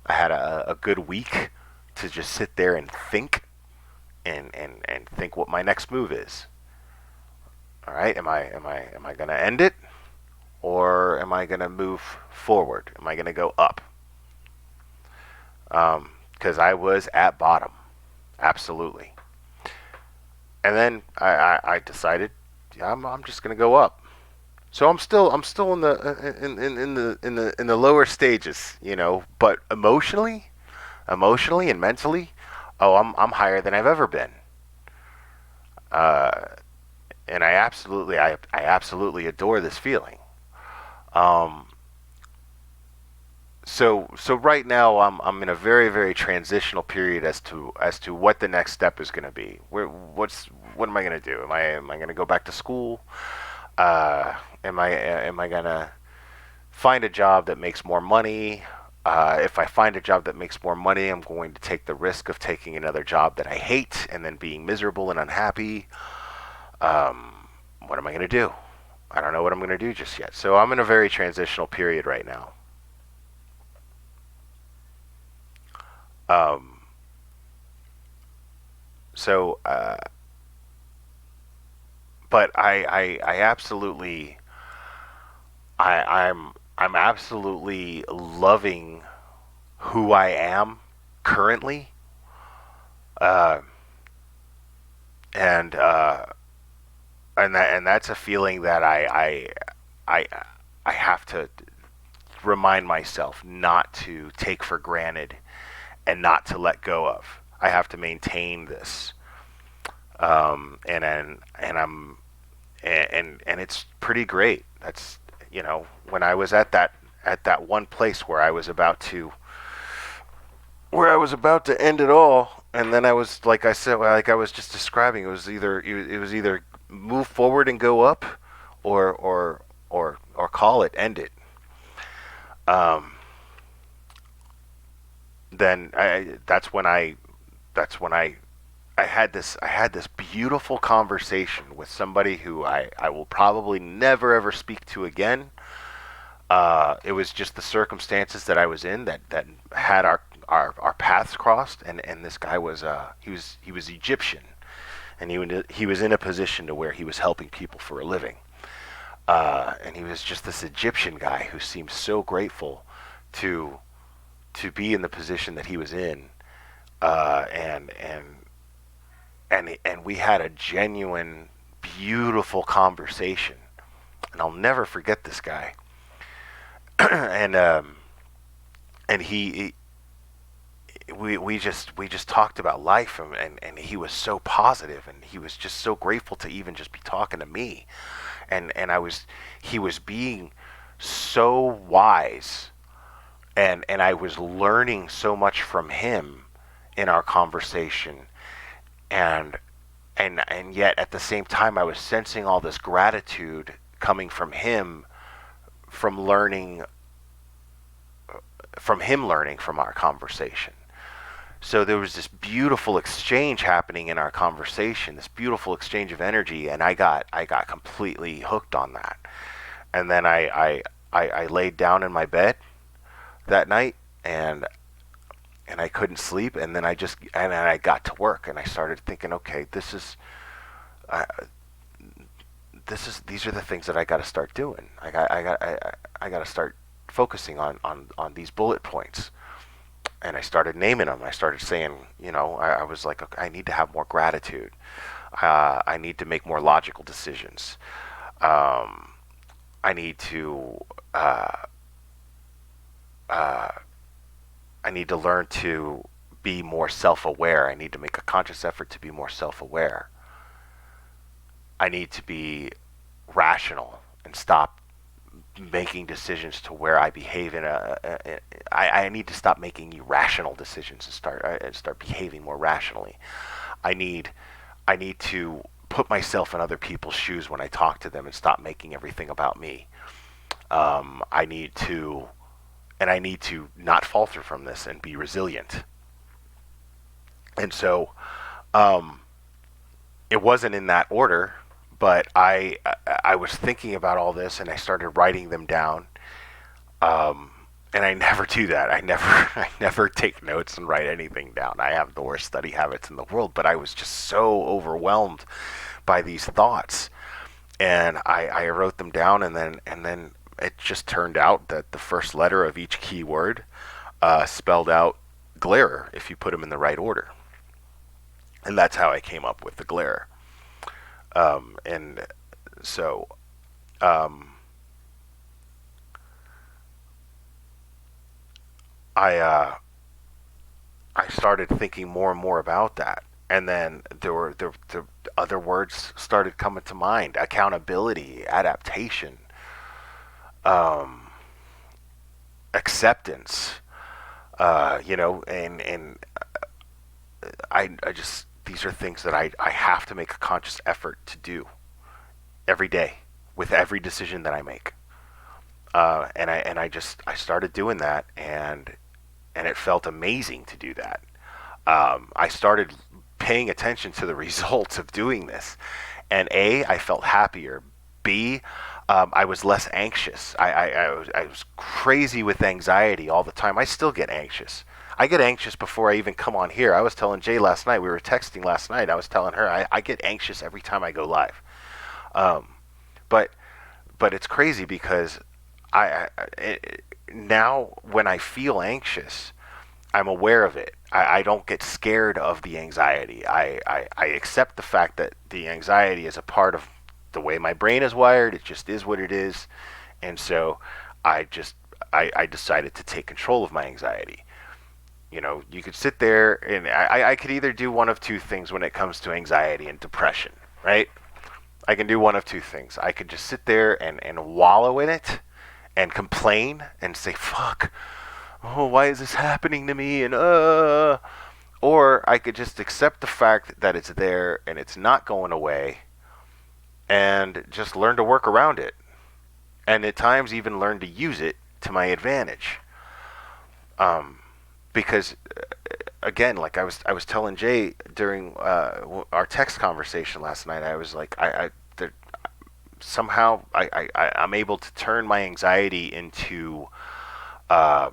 I had a good week to just sit there and think and think what my next move is. All right, am I going to end it, or am I going to move forward? Am I going to go up? Because I was at bottom, absolutely. And then I decided, yeah, I'm just going to go up. So I'm still in the lower stages, you know, but emotionally and mentally, I'm higher than I've ever been. And I absolutely adore this feeling. so right now I'm in a very very transitional period as to what the next step is going to be. What am I going to do? Am I going to go back to school? Am I going to find a job that makes more money? If I find a job that makes more money, I'm going to take the risk of taking another job that I hate and then being miserable and unhappy. What am I going to do? I don't know what I'm going to do just yet. So I'm in a very transitional period right now. Um, so, but I absolutely, I'm absolutely loving who I am currently, uh, and that's a feeling that I I have to remind myself not to take for granted and not to let go of. I have to maintain this, and it's pretty great. That's when I was at that one place where I was about to end it all, and then I was like I said, like I was just describing, it was either move forward and go up, or call it, end it. Um, then that's when I had this beautiful conversation with somebody who I will probably never ever speak to again. It was just the circumstances that I was in that had our paths crossed, and this guy was he was Egyptian, and he was in a position to where he was helping people for a living, and he was just this Egyptian guy who seemed so grateful to be in the position that he was in, and we had a genuine, beautiful conversation, and I'll never forget this guy. and and we just talked about life, and he was so positive, and he was just so grateful to even just be talking to me, and he was being so wise, and I was learning so much from him in our conversation, and and yet at the same time I was sensing all this gratitude coming from him, from learning from our conversation. So there was this beautiful exchange happening in our conversation, this beautiful exchange of energy, and I got completely hooked on that. And then I laid down in my bed that night, and I couldn't sleep, and then I got to work, and I started thinking, okay, uh, these are the things that I got to start doing. I got to start focusing on these bullet points, and I started naming them. I started saying, I was like, okay, I need to have more gratitude. I need to make more logical decisions. I need to I need to learn to be more self-aware. I need to make a conscious effort to be more self-aware. I need to be rational and stop making decisions to where I behave I need to stop making irrational decisions and start behaving more rationally. I need to put myself in other people's shoes when I talk to them and stop making everything about me. I need to not falter from this and be resilient. And so, it wasn't in that order, but I was thinking about all this, and I started writing them down. And I never do that. I never take notes and write anything down. I have the worst study habits in the world, but I was just so overwhelmed by these thoughts, and I wrote them down, and then it just turned out that the first letter of each keyword spelled out glare if you put them in the right order. And that's how I came up with the glare. And so I started thinking more and more about that. And then there other words started coming to mind: accountability, adaptation, um, acceptance, and I just, these are things that I have to make a conscious effort to do every day with every decision that I make. I started doing that, and it felt amazing to do that. I started paying attention to the results of doing this, and I felt happier. B, I was less anxious. I was crazy with anxiety all the time. I still get anxious. I get anxious before I even come on here. I was telling Jay last night, we were texting last night, I was telling her I get anxious every time I go live. But it's crazy because now when I feel anxious, I'm aware of it. I don't get scared of the anxiety. I accept the fact that the anxiety is a part of the way my brain is wired. It just is what it is. And so I decided to take control of my anxiety. You could sit there, and I could either do one of two things when it comes to anxiety and depression, right? I can do one of two things. I could just sit there and wallow in it and complain and say, fuck, oh, why is this happening to me? And or I could just accept the fact that it's there and it's not going away and just learn to work around it. And at times even learn to use it to my advantage. Because again, like I was telling Jay during our text conversation last night, I was like, somehow I'm able to turn my anxiety into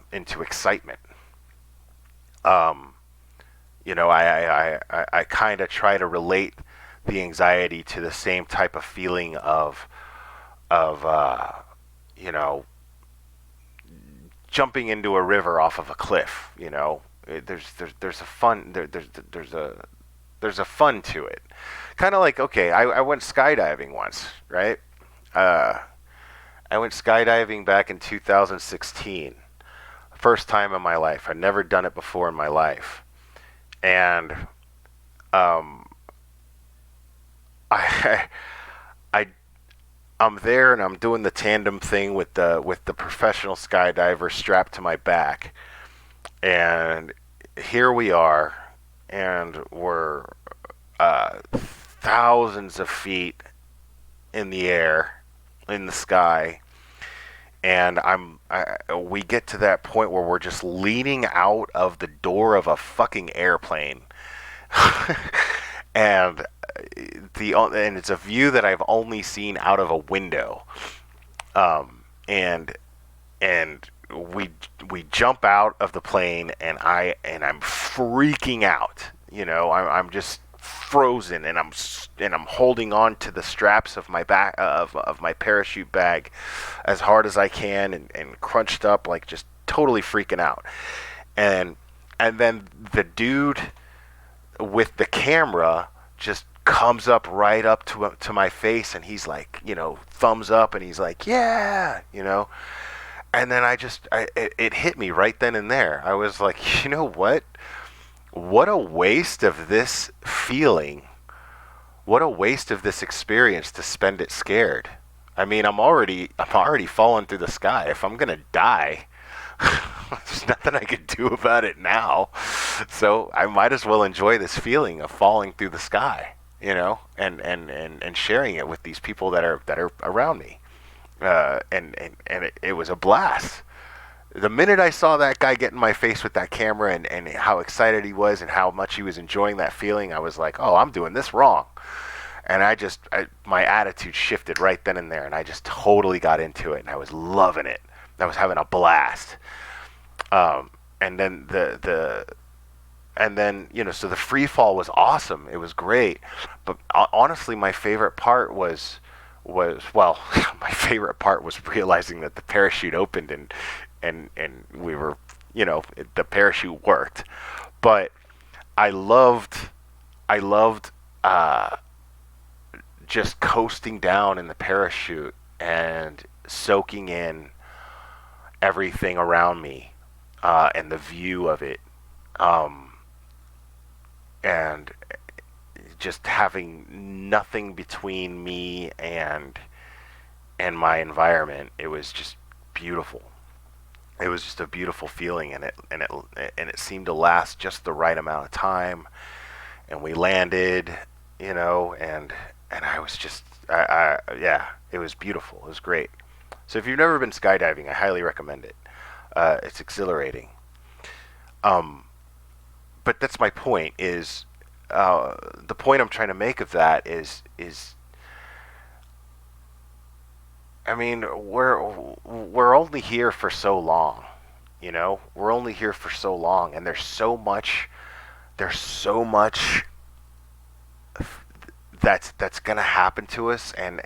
excitement. I kind of try to relate the anxiety to the same type of feeling of jumping into a river off of a cliff. There's a fun there's a fun to it. Kind of like, okay, I went skydiving once, right? I went skydiving back in 2016. First time in my life. I'd never done it before in my life. And I'm there and I'm doing the tandem thing with the professional skydiver strapped to my back. And here we are, and we're thousands of feet in the air, in the sky, and we get to that point where we're just leaning out of the door of a fucking airplane, and it's a view that I've only seen out of a window, and we jump out of the plane, and I'm freaking out. I'm just frozen, and I'm holding on to the straps of my back of my parachute bag as hard as I can, and crunched up, like just totally freaking out. And then the dude with the camera just comes up right up to my face, and he's like, thumbs up, and he's like, yeah, And then it hit me right then and there. I was like, you know what? What a waste of this feeling. What a waste of this experience to spend it scared. I mean, I'm already falling through the sky. If I'm gonna die, there's nothing I can do about it now. So I might as well enjoy this feeling of falling through the sky, and sharing it with these people that are around me. And it was a blast. The minute I saw that guy get in my face with that camera, and how excited he was and how much he was enjoying that feeling, I was like, oh, I'm doing this wrong. And my attitude shifted right then and there, and I just totally got into it, and I was loving it. I was having a blast. And then so the free fall was awesome. It was great. But honestly, my favorite part was my favorite part was realizing that the parachute opened and we were, the parachute worked. But I loved just coasting down in the parachute and soaking in everything around me, and the view of it, and just having nothing between me and my environment. It was just beautiful. it was just a beautiful feeling, and it seemed to last just the right amount of time. And we landed, and I was just, yeah, it was beautiful. It was great. So if you've never been skydiving, I highly recommend it. It's exhilarating. But that's my point. The point I'm trying to make of that is I mean, we're only here for so long, We're only here for so long, and there's so much that's gonna happen to us, and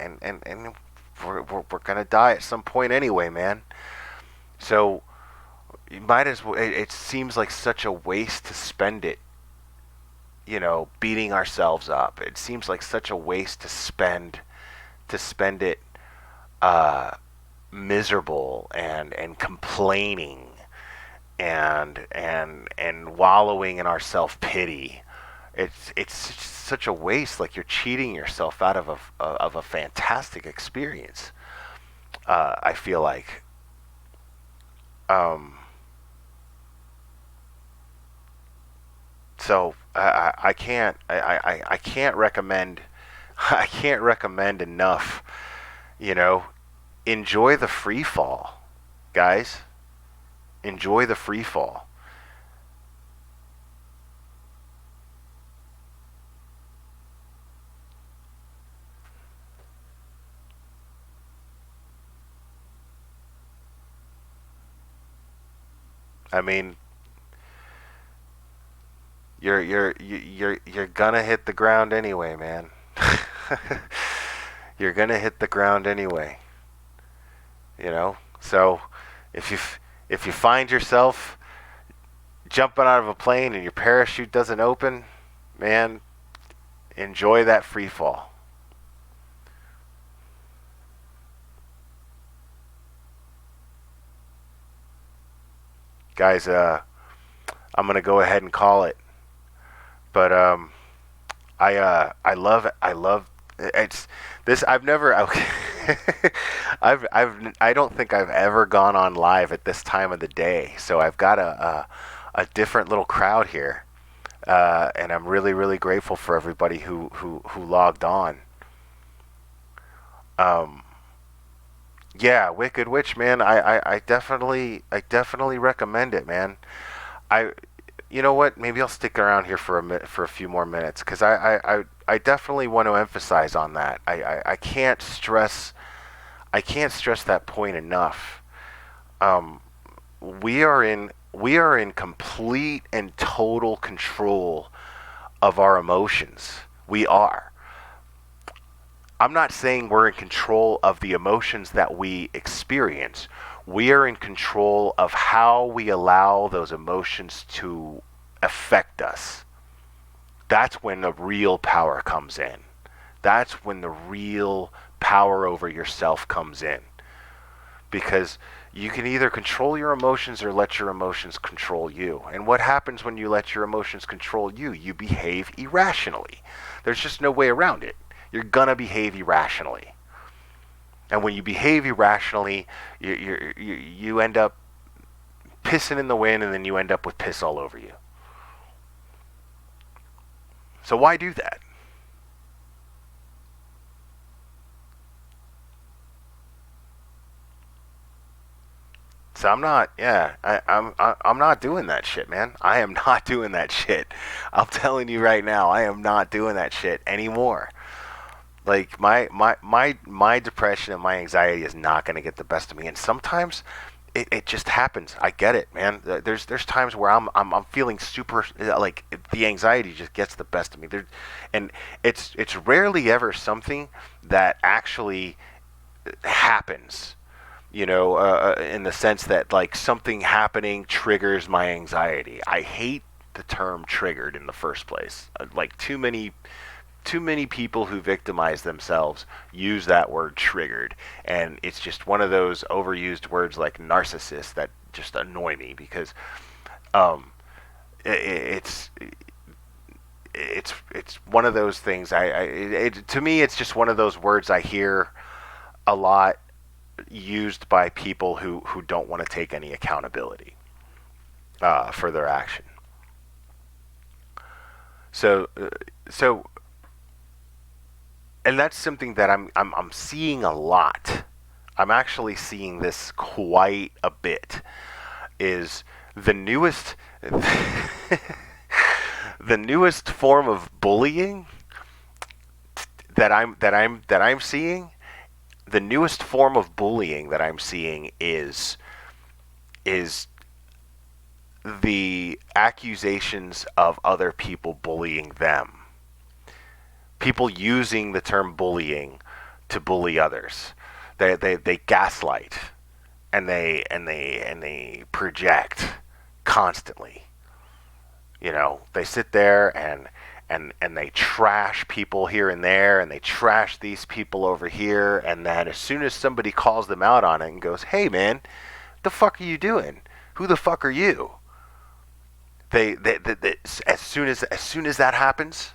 we're gonna die at some point anyway, man. So you might as well. It seems like such a waste to spend it, beating ourselves up. It seems like such a waste to spend it miserable and complaining and wallowing in our self-pity. It's such a waste. Like, you're cheating yourself out of a fantastic experience. I feel like. So I can't recommend enough. Enjoy the free fall, guys. Enjoy the free fall. I mean, you're gonna hit the ground anyway, man. You're gonna hit the ground anyway. So if you find yourself jumping out of a plane and your parachute doesn't open, man, enjoy that free fall. Guys, I'm gonna go ahead and call it. But I love it's this. I've never okay. I don't think I've ever gone on live at this time of the day. So I've got a different little crowd here, and I'm really, really grateful for everybody who logged on. Yeah, Wicked Witch, man. I definitely recommend it, man. You know what? Maybe I'll stick around here for a few more minutes, because I definitely want to emphasize on that. I can't stress that point enough. We are in complete and total control of our emotions. We are. I'm not saying we're in control of the emotions that we experience. We are in control of how we allow those emotions to affect us. That's when the real power comes in. That's when the real power over yourself comes in. Because you can either control your emotions or let your emotions control you. And what happens when you let your emotions control you? You behave irrationally. There's just no way around it. You're gonna behave irrationally. And when you behave irrationally, you end up pissing in the wind, and then you end up with piss all over you. So why do that? So I'm not doing that shit, man. I am not doing that shit. I'm telling you right now, I am not doing that shit anymore. Like, my depression and my anxiety is not going to get the best of me, and sometimes it just happens. I get it, man. There's times where I'm feeling super, like, the anxiety just gets the best of me. And it's rarely ever something that actually happens. In the sense that, like, something happening triggers my anxiety. I hate the term triggered in the first place. Like, too many people who victimize themselves use that word triggered, and it's just one of those overused words like narcissist that just annoy me, because it's one of those things. To me, it's just one of those words I hear a lot used by people who don't want to take any accountability for their action. So, and that's something that I'm seeing a lot. I'm actually seeing this quite a bit. Is the newest the newest form of bullying that I'm seeing. The newest form of bullying that I'm seeing is the accusations of other people bullying them. People using the term bullying to bully others. They gaslight and they project constantly. You know, they sit there and they trash people here and there, and they trash these people over here, and then as soon as somebody calls them out on it and goes, "Hey man, the fuck are you doing? Who the fuck are you?" They as soon as that happens,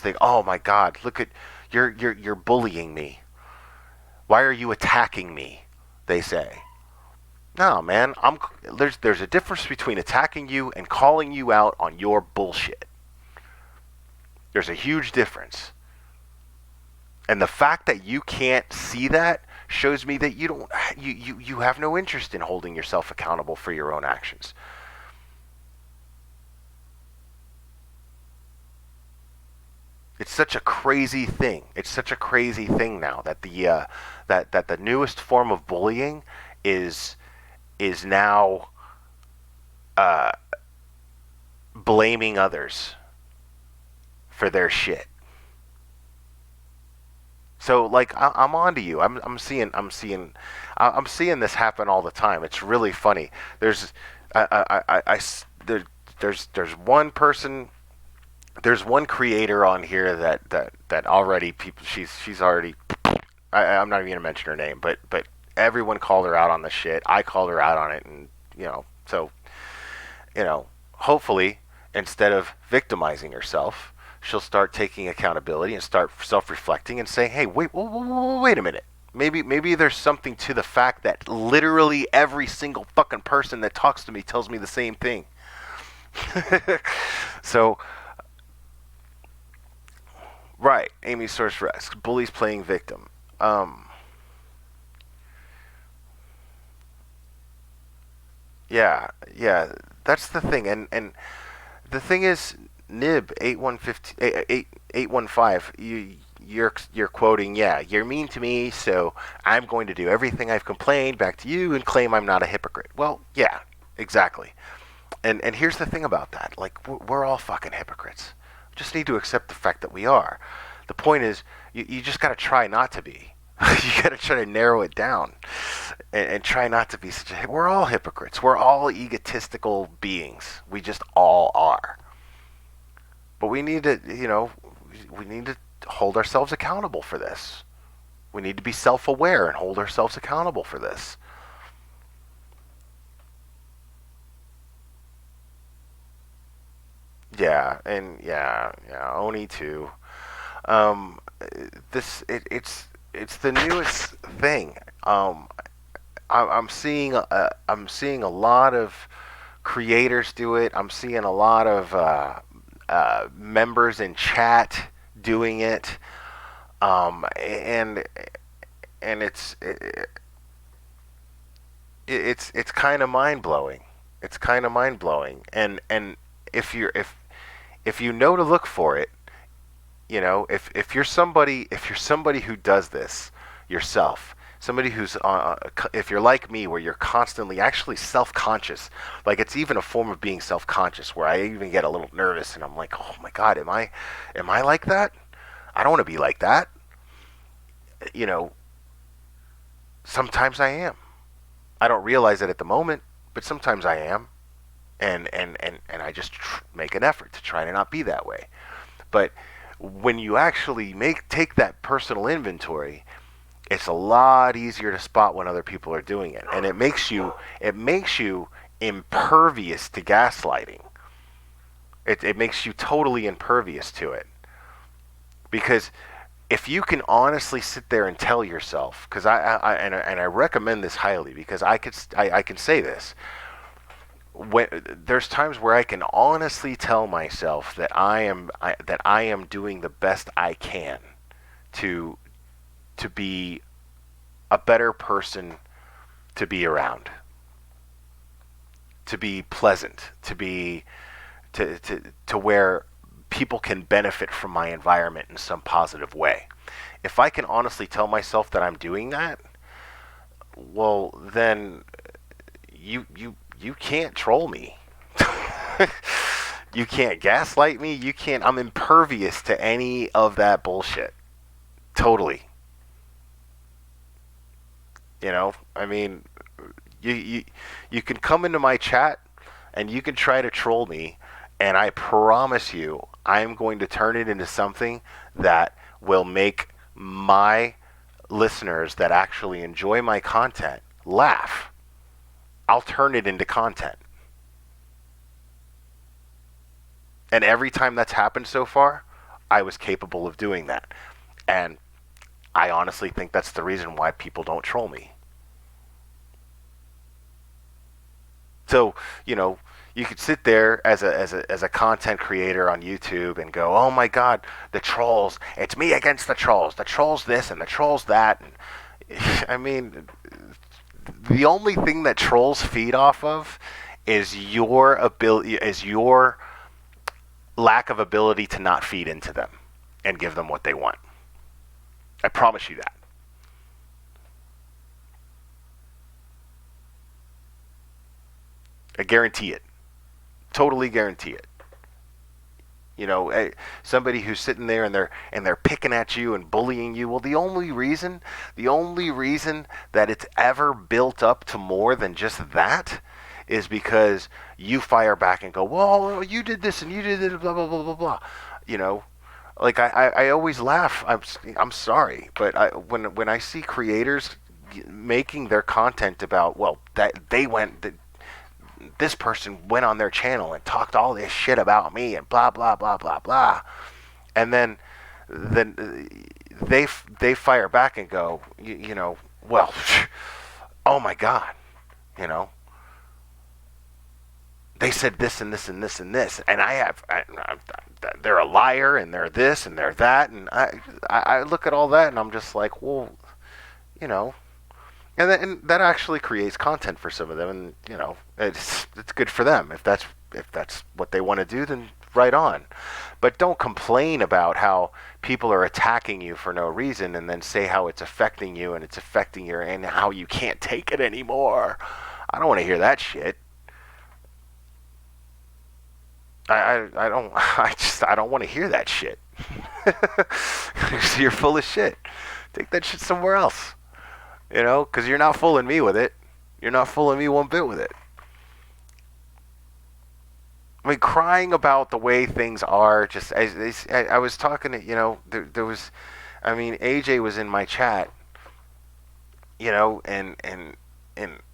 they, "Oh my God, look at you're bullying me. Why are you attacking me?" They say. No, man, there's a difference between attacking you and calling you out on your bullshit. There's a huge difference. And the fact that you can't see that shows me that you have no interest in holding yourself accountable for your own actions. It's such a crazy thing. It's such a crazy thing now that the newest form of bullying is now blaming others for their shit. So like I'm on to you. I'm seeing this happen all the time. It's really funny. There's one person. There's one creator on here that already people she's already I'm not even gonna mention her name, but everyone called her out on the shit. I called her out on it, and so hopefully instead of victimizing herself, she'll start taking accountability and start self-reflecting and saying, "Hey, wait a minute. Maybe there's something to the fact that literally every single fucking person that talks to me tells me the same thing." So. Right, Amy Source for X. Bullies playing victim. Yeah, that's the thing, and the thing is, Nib 8115, you're quoting, "Yeah, you're mean to me, so I'm going to do everything I've complained back to you and claim I'm not a hypocrite." Well, yeah, exactly. And here's the thing about that, like we're all fucking hypocrites. Just need to accept the fact that we are. The point is, you just got to try not to be. You got to try to narrow it down and try not to be such a... We're all hypocrites. We're all egotistical beings. We just all are. But we need to, we need to hold ourselves accountable for this. We need to be self-aware and hold ourselves accountable for this. Yeah, and Oni too. It's the newest thing. I'm seeing a lot of creators do it. I'm seeing a lot of members in chat doing it, and it's kind of mind blowing. It's kind of mind blowing, and if you know to look for it, if you're somebody who does this yourself, somebody who's if you're like me, where you're constantly actually self-conscious, like it's even a form of being self-conscious, where I even get a little nervous and I'm like, "Oh my God, am I like that? I don't want to be like that." Sometimes I am. I don't realize it at the moment, but sometimes I am. And I just make an effort to try to not be that way. But when you actually take that personal inventory, it's a lot easier to spot when other people are doing it, and it makes you impervious to gaslighting. It makes you totally impervious to it, because if you can honestly sit there and tell yourself, because I recommend this highly, because I can say this. When there's times where I can honestly tell myself that I am doing the best I can to be a better person to be around, to be pleasant, to where people can benefit from my environment in some positive way. If I can honestly tell myself that I'm doing that, well, then you can't troll me. You can't gaslight me. I'm impervious to any of that bullshit. Totally. You know, I mean, you can come into my chat and you can try to troll me, and I promise you I'm going to turn it into something that will make my listeners that actually enjoy my content laugh. I'll turn it into content. And every time that's happened so far, I was capable of doing that. And I honestly think that's the reason why people don't troll me. So, you know, you could sit there as a content creator on YouTube and go, oh my God, the trolls, it's me against the trolls this and the trolls that. And, I mean, the only thing that trolls feed off of is your lack of ability to not feed into them and give them what they want. I promise you that. I guarantee it. Totally guarantee it. You know, somebody who's sitting there and they're picking at you and bullying you. Well, the only reason that it's ever built up to more than just that is because you fire back and go, well, you did this and you did it, blah blah blah blah blah. You know, like I always laugh. I'm sorry, but when I see creators making their content about, well, that this person went on their channel and talked all this shit about me and blah blah blah blah blah, and then they fire back and go, you know, well, oh my God, you know, they said this and this and this and this, and they're a liar and they're this and they're that, and I look at all that and I'm just like, well, you know. And that actually creates content for some of them, and you know, it's good for them. If that's what they want to do, then right on. But don't complain about how people are attacking you for no reason, and then say how it's affecting you and it's affecting your, and how you can't take it anymore. I don't want to hear that shit. I don't want to hear that shit. You're full of shit. Take that shit somewhere else. You know, because you're not fooling me with it. You're not fooling me one bit with it. I mean, crying about the way things are, just, I was talking to, you know, there was, I mean, AJ was in my chat, you know, and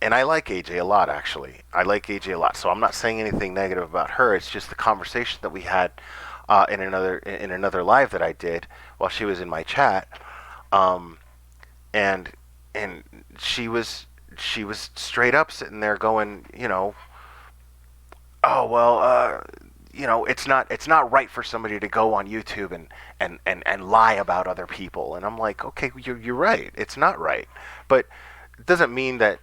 I like AJ a lot, actually. I like AJ a lot, so I'm not saying anything negative about her. It's just the conversation that we had in another live that I did while she was in my chat, and she was straight up sitting there going, you know, oh well, you know, it's not right for somebody to go on YouTube and lie about other people. And I'm like, okay, you're right, it's not right, but it doesn't mean that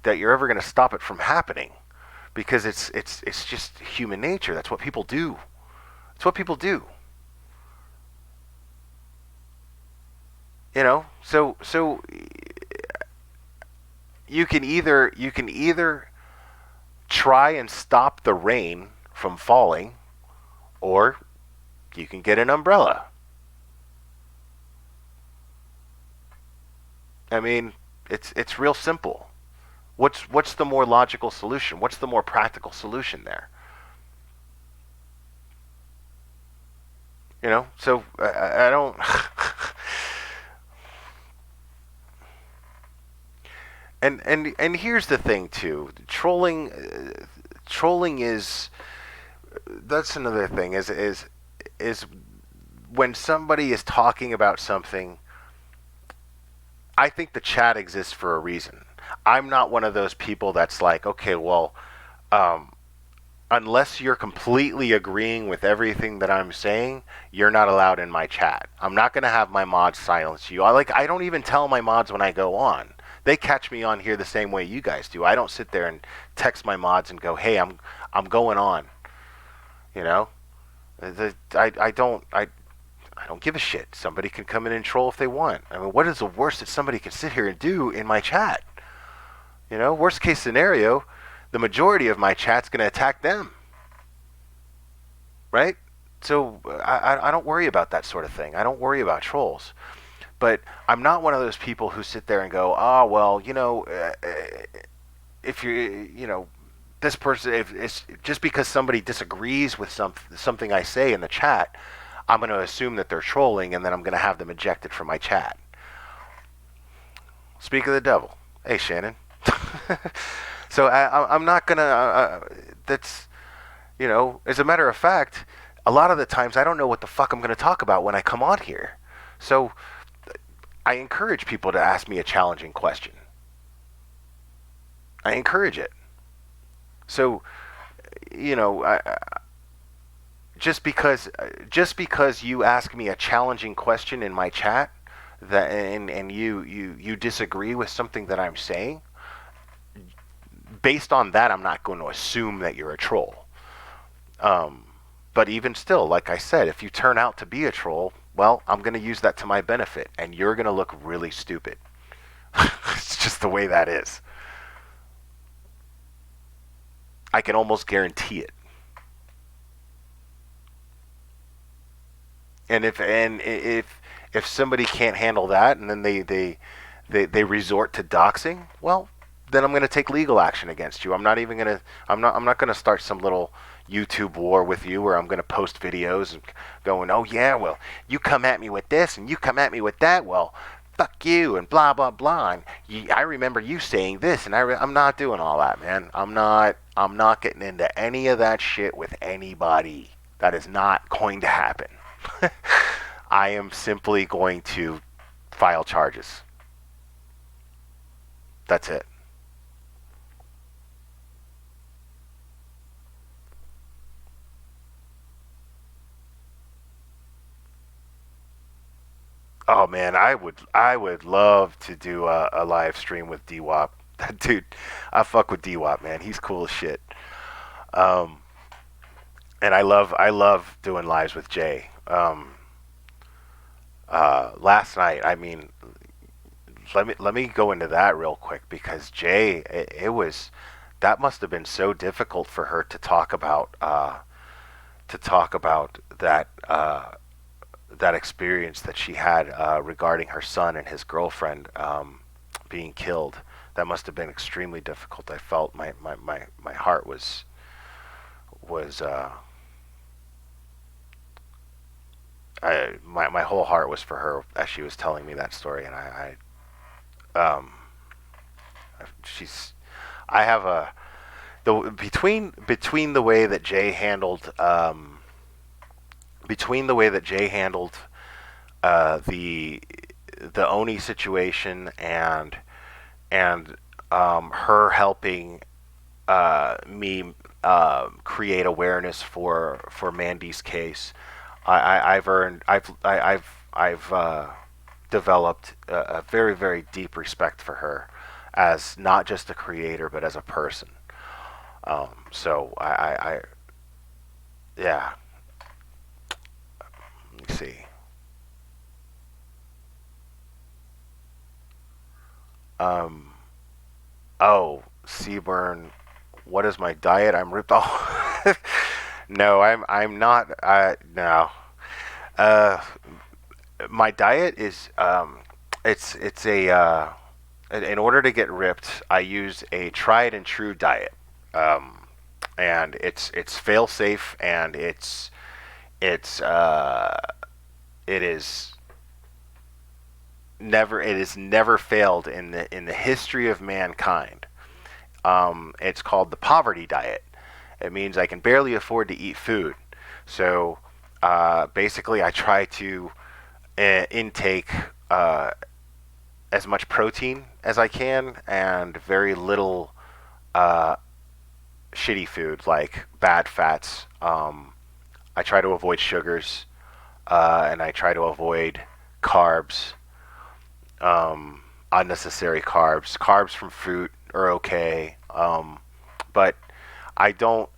you're ever going to stop it from happening, because it's just human nature. That's what people do. It's what people do. You know, so you can either try and stop the rain from falling, or you can get an umbrella. I mean, it's real simple. What's the more logical solution? What's the more practical solution there? You know, so I don't. And here's the thing too. Trolling is, that's another thing, is when somebody is talking about something, I think the chat exists for a reason. I'm not one of those people that's like, okay, well, unless you're completely agreeing with everything that I'm saying, you're not allowed in my chat. I'm not going to have my mods silence you. I don't even tell my mods when I go on. They catch me on here the same way you guys do. I don't sit there and text my mods and go, "Hey, I'm going on." You know? I don't give a shit. Somebody can come in and troll if they want. I mean, what is the worst that somebody can sit here and do in my chat? You know, worst case scenario, the majority of my chat's going to attack them. Right? So I don't worry about that sort of thing. I don't worry about trolls. But I'm not one of those people who sit there and go, oh, well, you know, if this person, if it's just because somebody disagrees with something I say in the chat, I'm going to assume that they're trolling, and then I'm going to have them ejected from my chat. Speak of the devil. Hey, Shannon. So I'm not going to, that's, you know, as a matter of fact, a lot of the times I don't know what the fuck I'm going to talk about when I come on here. So I encourage people to ask me a challenging question. I encourage it. So, you know, just because you ask me a challenging question in my chat, that and you disagree with something that I'm saying, based on that, I'm not going to assume that you're a troll. But even still, like I said, if you turn out to be a troll, well, I'm going to use that to my benefit, and you're going to look really stupid. It's just the way that is. I can almost guarantee it. And if somebody can't handle that, and then they resort to doxing, well, then I'm going to take legal action against you. I'm not going to start some little YouTube war with you where I'm going to post videos and going, oh yeah, well, you come at me with this and you come at me with that, well, fuck you and blah blah blah. And I remember you saying this, and I'm not doing all that, man. I'm not getting into any of that shit with anybody. That is not going to happen. I am simply going to file charges. That's it. Oh man, I would love to do a live stream with D-Wop. That dude, I fuck with D-Wop, man. He's cool as shit. And I love doing lives with Jay. Last night, I mean, let me go into that real quick, because Jay, that must have been so difficult for her to talk about that that experience that she had regarding her son and his girlfriend being killed. That must have been extremely difficult. I felt my heart was my whole heart was for her as she was telling me that story, and I have a between the way that Jay handled the Oni situation and her helping me create awareness for Mandy's case, I've developed a very, very deep respect for her as not just a creator but as a person. So yeah. Let me see. Oh, Seaburn, what is my diet? I'm ripped off. No, I'm not. No. My diet is it's a in order to get ripped, I use a tried and true diet, and it's fail safe, and it has never failed in the history of mankind. It's called the poverty diet. It means I can barely afford to eat food, so basically I try to intake as much protein as I can and very little shitty food like bad fats. I try to avoid sugars, and I try to avoid carbs, unnecessary carbs. Carbs from fruit are okay, but I don't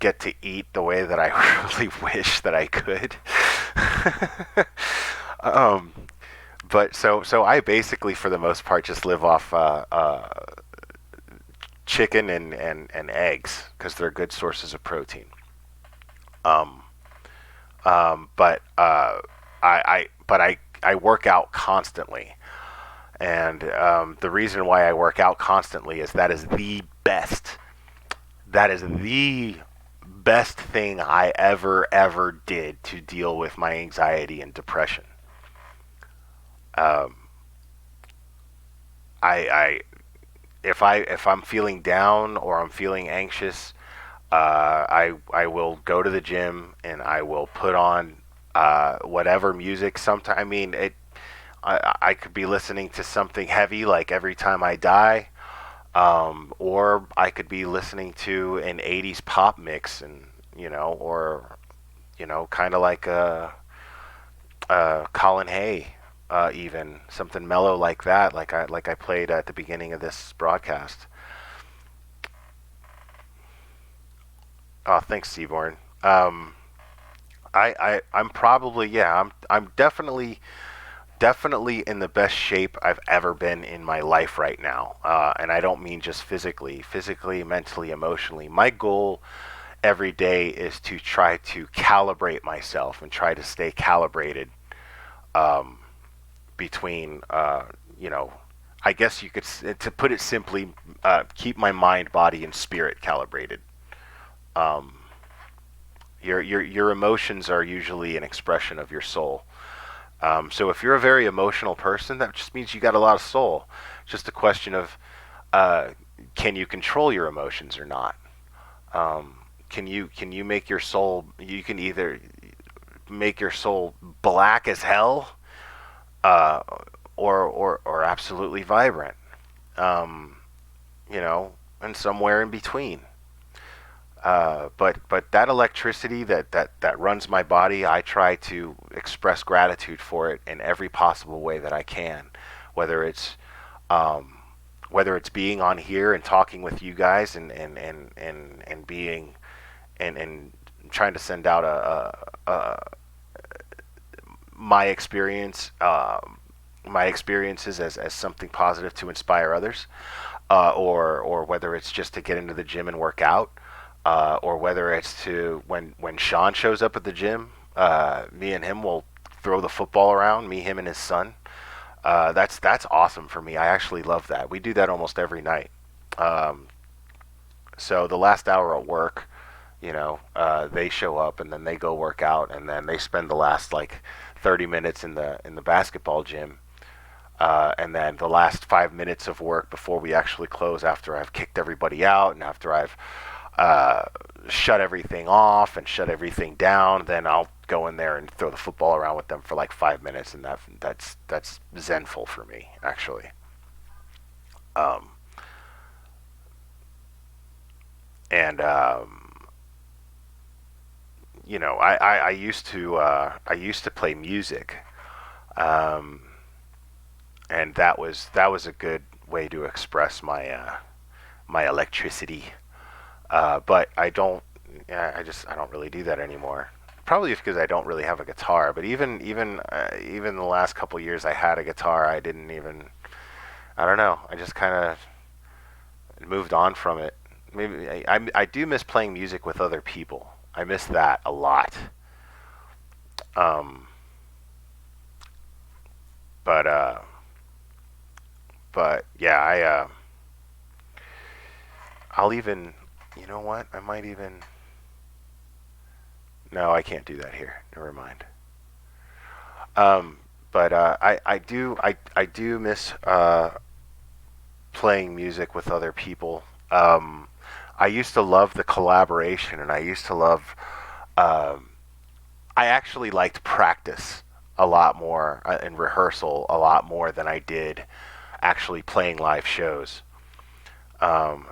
get to eat the way that I really wish that I could. um, but so I basically, for the most part, just live off chicken and eggs because they're good sources of protein. Um, but I work out constantly, and the reason why I work out constantly is that is the best. That is the best thing I ever did to deal with my anxiety and depression. Um, I if I'm feeling down or I'm feeling anxious, I will go to the gym and I will put on whatever music. Sometimes I mean it. I could be listening to something heavy like Every Time I Die, or I could be listening to an '80s pop mix, and or kind of like Colin Hay, even something mellow like that, like I played at the beginning of this broadcast. Oh, thanks, Seaborn. I'm probably, yeah, I'm definitely in the best shape I've ever been in my life right now. And I don't mean just physically, mentally, emotionally. My goal every day is to try to calibrate myself and try to stay calibrated, um, between, I guess you could, to put it simply, keep my mind, body, and spirit calibrated. Um, your emotions are usually an expression of your soul. So if you're a very emotional person, that just means you got a lot of soul. It's just a question of, uh, can you control your emotions or not? Can you make your soul? You can either make your soul black as hell, uh, or absolutely vibrant. Um, and somewhere in between. But that electricity that runs my body, I try to express gratitude for it in every possible way that I can, whether it's um, whether it's being on here and talking with you guys and being and trying to send out a my experience my experiences as something positive to inspire others, or whether it's just to get into the gym and work out, or whether it's to when Sean shows up at the gym, me and him will throw the football around, me, him, and his son. That's awesome for me. I actually love that. We do that almost every night. Um, so the last hour at work, they show up and then they go work out and then they spend the last like 30 minutes in the basketball gym. And then the last 5 minutes of work before we actually close, after I've kicked everybody out and after I've uh, shut everything off and shut everything down, then I'll go in there and throw the football around with them for like 5 minutes, and that's zenful for me, actually. Um, and I used to play music, um, and that was a good way to express my electricity. But I don't. Yeah, I don't really do that anymore. Probably because I don't really have a guitar. But even the last couple years I had a guitar, I didn't even. I don't know. I just kind of moved on from it. Maybe I do miss playing music with other people. I miss that a lot. Um, but uh, but yeah, I'll even. You know what? I might even. No, I can't do that here. Never mind. Um, but I do miss playing music with other people. I used to love the collaboration, and I used to love um, I actually liked practice a lot more and rehearsal a lot more than I did actually playing live shows. Um,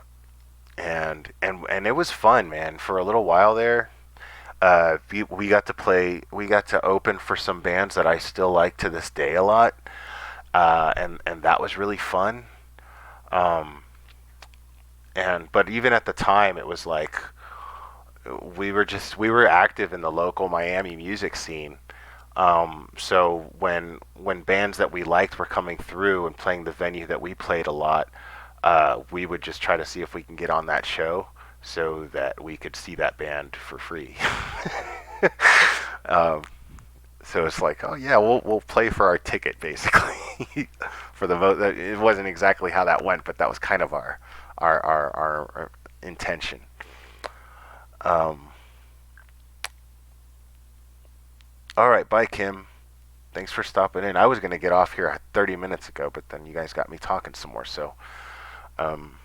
and it was fun, man. For a little while there, we got to play. We got to open for some bands that I still like to this day a lot, and that was really fun. Um, and but even at the time, it was like we were active in the local Miami music scene. So when bands that we liked were coming through and playing the venue that we played a lot, we would just try to see if we can get on that show so that we could see that band for free. um, so it's like, oh yeah, we'll play for our ticket basically for the vote. It wasn't exactly how that went, but that was kind of our intention. Um, all right, bye Kim. Thanks for stopping in. I was gonna get off here 30 minutes ago, but then you guys got me talking some more. So, um,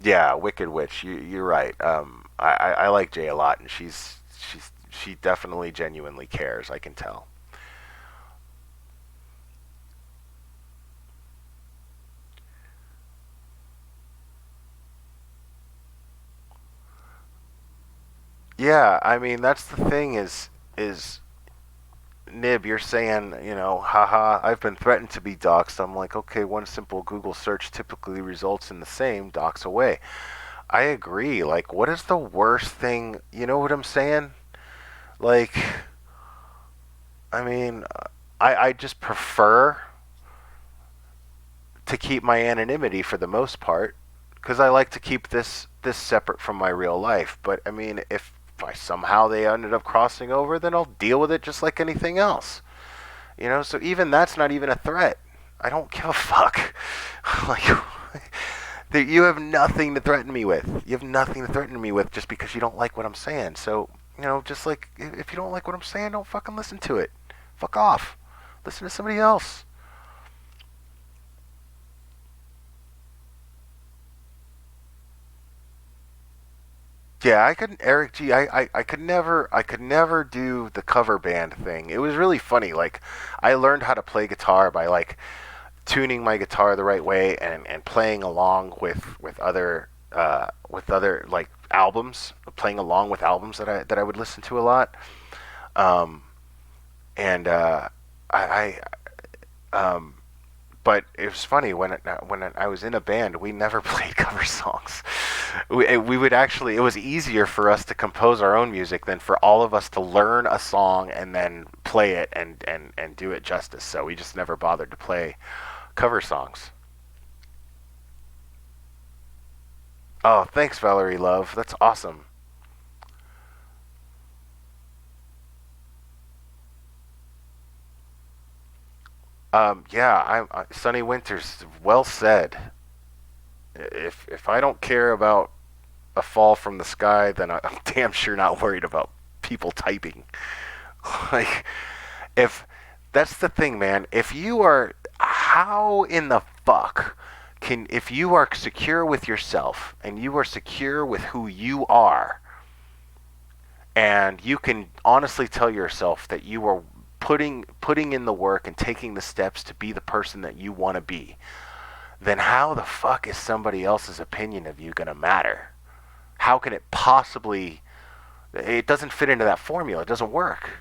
yeah, Wicked Witch. You're right. I like Jay a lot, and she definitely genuinely cares. I can tell. Yeah, I mean that's the thing is Nib, you're saying, haha, I've been threatened to be doxxed. I'm like, okay, one simple Google search typically results in the same dox away. I agree. Like, what is the worst thing? You know what I'm saying? Like, I mean, I just prefer to keep my anonymity for the most part because I like to keep this separate from my real life. But I mean, if I somehow they ended up crossing over, then I'll deal with it just like anything else. So even that's not even a threat. I don't give a fuck. Like, you have nothing to threaten me with. You have nothing to threaten me with just because you don't like what I'm saying. So, just like if you don't like what I'm saying, don't fucking listen to it. Fuck off. Listen to somebody else. Yeah, I couldn't, Eric G. I could never do the cover band thing. It was really funny. Like, I learned how to play guitar by like tuning my guitar the right way and playing along with other like albums, playing along with albums that I would listen to a lot. Um, and um, but it was funny when I was in a band, we never played cover songs. We would actually, it was easier for us to compose our own music than for all of us to learn a song and then play it and do it justice. So we just never bothered to play cover songs. Oh, thanks, Valerie Love. That's awesome. Yeah, Sunny Winters. Well said. If I don't care about a fall from the sky, then I'm damn sure not worried about people typing. Like, if that's the thing, man. If you are, how in the fuck if you are secure with yourself and you are secure with who you are, and you can honestly tell yourself that you are putting in the work and taking the steps to be the person that you want to be, then how the fuck is somebody else's opinion of you gonna matter? How can it possibly? It doesn't fit into that formula. It doesn't work.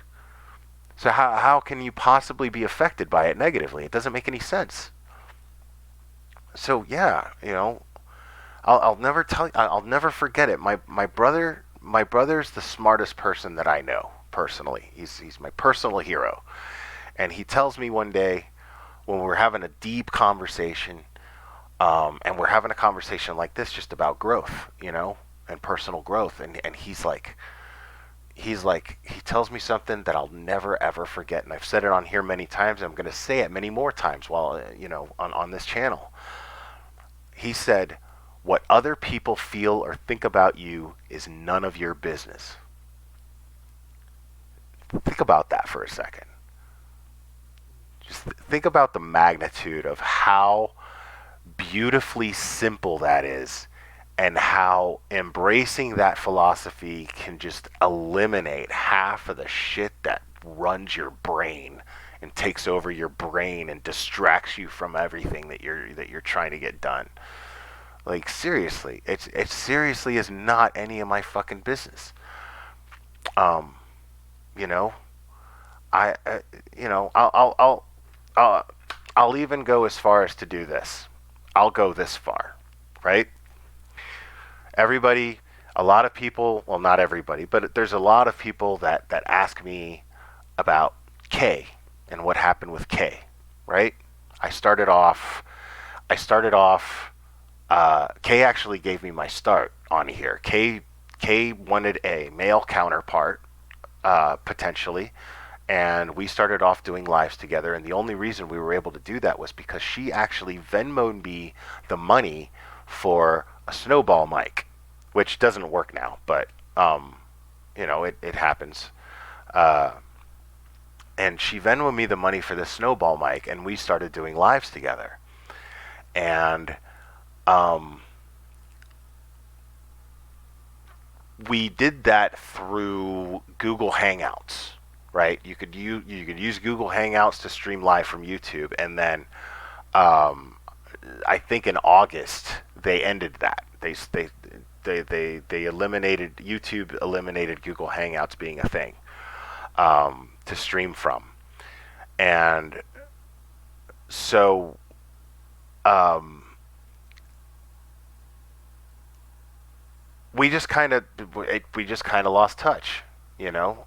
So how can you possibly be affected by it negatively? It doesn't make any sense. So yeah, I'll never tell you. I'll never forget it. My brother's the smartest person that I know personally. He's my personal hero, and he tells me one day when we're having a deep conversation, and we're having a conversation like this just about growth, and personal growth, and he tells me something that I'll never ever forget, and I've said it on here many times, and I'm going to say it many more times while on this channel. He said, "What other people feel or think about you is none of your business." Think about that for a second. Just think about the magnitude of how beautifully simple that is, and how embracing that philosophy can just eliminate half of the shit that runs your brain and takes over your brain and distracts you from everything that you're trying to get done. Like, seriously, it seriously is not any of my fucking business. Um, you know, I you know, I'll I'll even go as far as to do this. I'll go this far, right? Everybody, a lot of people, well, not everybody, but there's a lot of people that ask me about Kay and what happened with Kay, right? I started off, I started off, Kay actually gave me my start on here. Kay wanted a male counterpart, potentially, and we started off doing lives together, and the only reason we were able to do that was because she actually Venmoed me the money for a snowball mic, which doesn't work now, but it happens. Uh, and she Venmoed me the money for the snowball mic, and we started doing lives together. And we did that through Google Hangouts, right? You could use Google Hangouts to stream live from YouTube, and then I think in August they ended that. They eliminated YouTube eliminated Google Hangouts being a thing to stream from, and so we just kind of lost touch.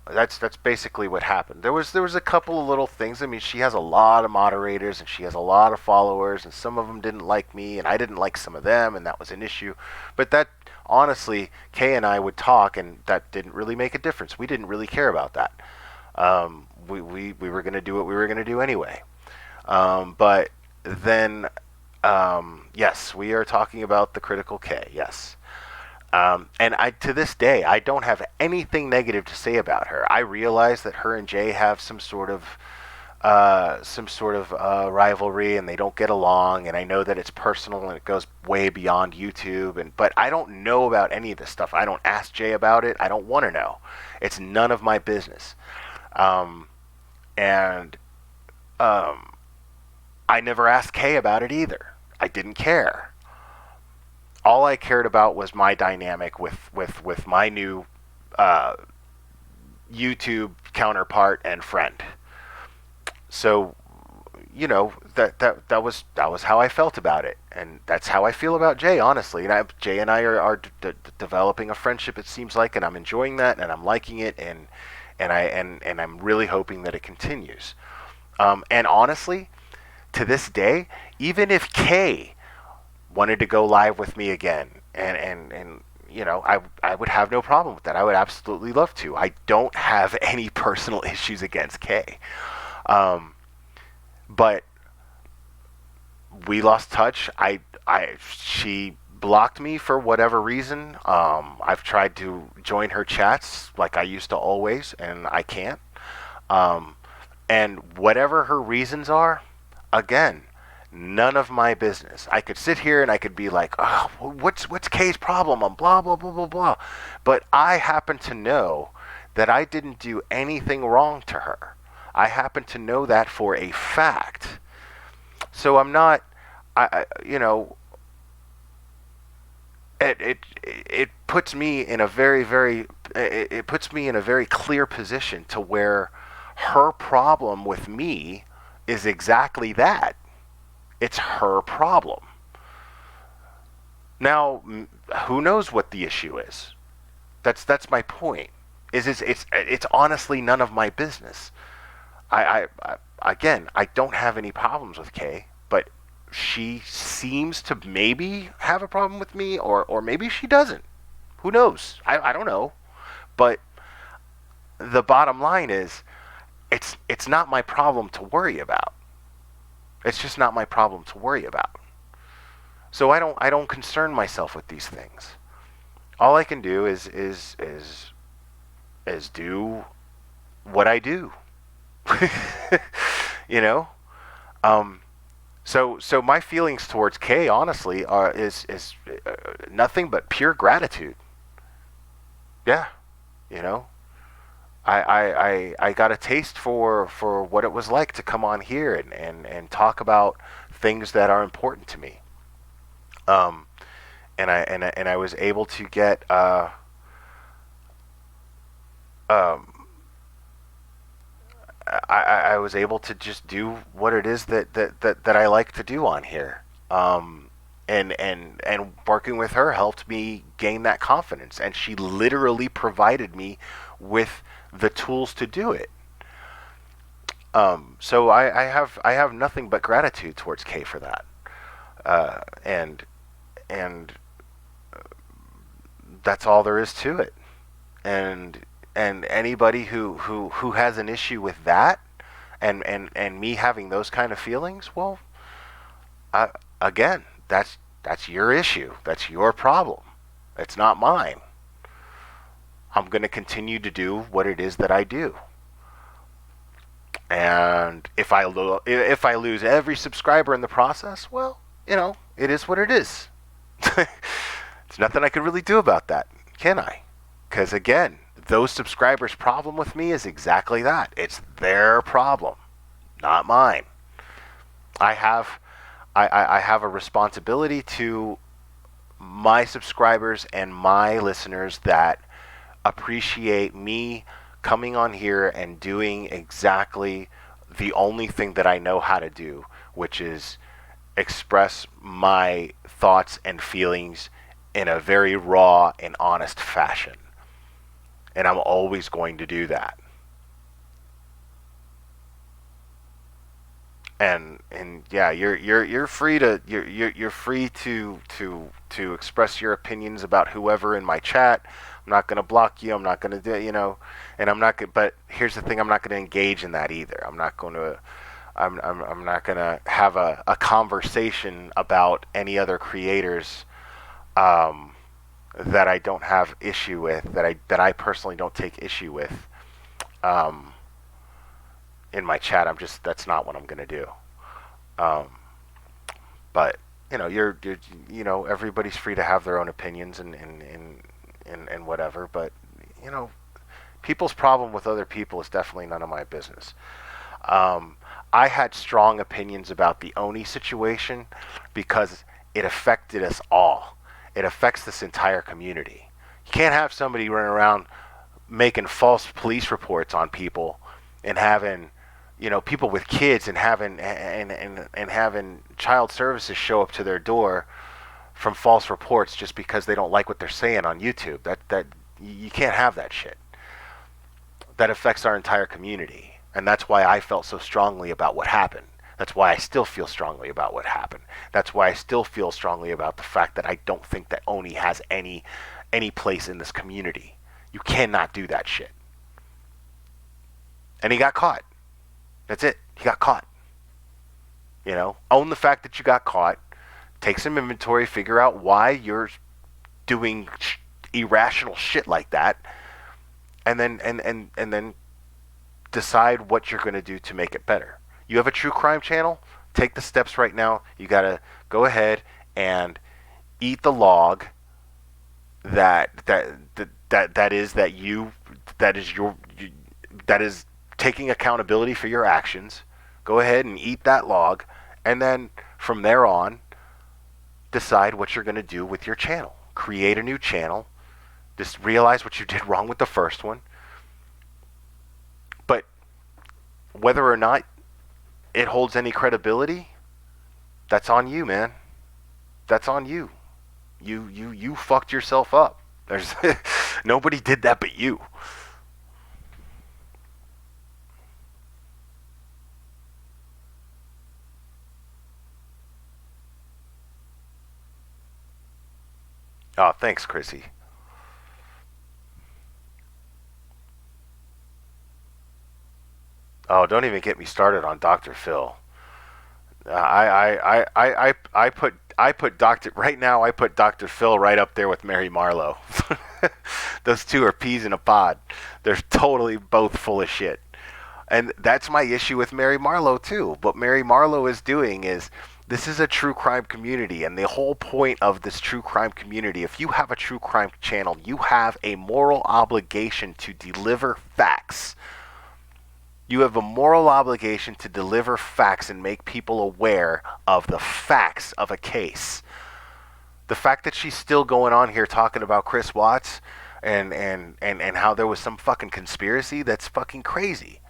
That's basically what happened. There was a couple of little things. I mean, she has a lot of moderators and she has a lot of followers, and some of them didn't like me and I didn't like some of them, and that was an issue. But that, honestly, Kay and I would talk, and that didn't really make a difference. We didn't really care about that. We were going to do what we were going to do anyway. But then, yes, we are talking about the critical K. Yes. And to this day, I don't have anything negative to say about her. I realize that her and Jay have some sort of rivalry, and they don't get along. And I know that it's personal and it goes way beyond YouTube. But I don't know about any of this stuff. I don't ask Jay about it. I don't want to know. It's none of my business. And I never asked Kay about it either. I didn't care. All I cared about was my dynamic with my new YouTube counterpart and friend. So, that was how I felt about it, and that's how I feel about Jay, honestly. And Jay and I are developing a friendship, it seems like, and I'm enjoying that, and I'm liking it, and I'm really hoping that it continues. And honestly, to this day, even if Kay wanted to go live with me again, and I would have no problem with that. I would absolutely love to. I don't have any personal issues against Kay. But we lost touch. She blocked me for whatever reason. I've tried to join her chats like I used to always, and I can't. And whatever her reasons are, again, none of my business. I could sit here and I could be like, oh, what's Kay's problem? I'm blah, blah, blah, blah, blah. But I happen to know that I didn't do anything wrong to her. I happen to know that for a fact. So I'm not, it puts me in a it puts me in a very clear position to where her problem with me is exactly that. It's her problem. Now, who knows what the issue is? That's my point. It's honestly none of my business. Again, I don't have any problems with Kay, but she seems to maybe have a problem with me, or maybe she doesn't. Who knows? I don't know. But the bottom line is, it's not my problem to worry about. It's just not my problem to worry about. So I don't concern myself with these things. All I can do is do what I do. So my feelings towards Kay, honestly, is nothing but pure gratitude. Yeah, you know, I got a taste for what it was like to come on here and talk about things that are important to me. Um, and I was able to get um, I was able to just do what it is that I like to do on here. And working with her helped me gain that confidence, and she literally provided me with the tools to do it. So I have nothing but gratitude towards Kay for that. And that's all there is to it. And anybody who has an issue with that, and me having those kind of feelings, well, again, that's your issue. That's your problem. It's not mine. I'm going to continue to do what it is that I do. And if I lose every subscriber in the process, well, it is what it is. There's nothing I can really do about that, can I? Because again, those subscribers' problem with me is exactly that. It's their problem, not mine. I have a responsibility to my subscribers and my listeners that appreciate me coming on here and doing exactly the only thing that I know how to do, which is express my thoughts and feelings in a very raw and honest fashion. And I'm always going to do that. And yeah, you're free to you're free to express your opinions about whoever in my chat. I'm not going to block you. I'm not going to do, and I'm not. But here's the thing: I'm not going to engage in that either. I'm not going to. I'm not going to have a conversation about any other creators that I don't have issue with, that I personally don't take issue with. In my chat, that's not what I'm going to do. But you're everybody's free to have their own opinions and whatever. But people's problem with other people is definitely none of my business. I had strong opinions about the Oni situation because it affected us all. It affects this entire community. You can't have somebody running around making false police reports on people and having people with kids and having child services show up to their door from false reports just because they don't like what they're saying on YouTube. That you can't have that shit. That affects our entire community, and that's why I felt so strongly about what happened. That's why I still feel strongly about what happened. That's why I still feel strongly about the fact that I don't think that Oni has any place in this community. You cannot do that shit. And he got caught. That's it. He got caught. Own the fact that you got caught. Take some inventory. Figure out why you're doing irrational shit like that, and then decide what you're going to do to make it better. You have a true crime channel. Take the steps right now. You got to go ahead and eat the log. That is taking accountability for your actions. Go ahead and eat that log, and then from there on, decide what you're going to do with your channel. Create a new channel. Just realize what you did wrong with the first one. But whether or not it holds any credibility, that's on you, man. That's on you. You fucked yourself up. There's nobody did that but you. Oh, thanks, Chrissy. Oh, don't even get me started on Dr. Phil. I put Dr. right now. I put Dr. Phil right up there with Mary Marlowe. Those two are peas in a pod. They're totally both full of shit. And that's my issue with Mary Marlowe too. What Mary Marlowe is doing is This is a true crime community, and the whole point of this true crime community, if you have a true crime channel, you have a moral obligation to deliver facts. You have a moral obligation to deliver facts and make people aware of the facts of a case. The fact that she's still going on here talking about Chris Watts and how there was some fucking conspiracy, that's fucking crazy.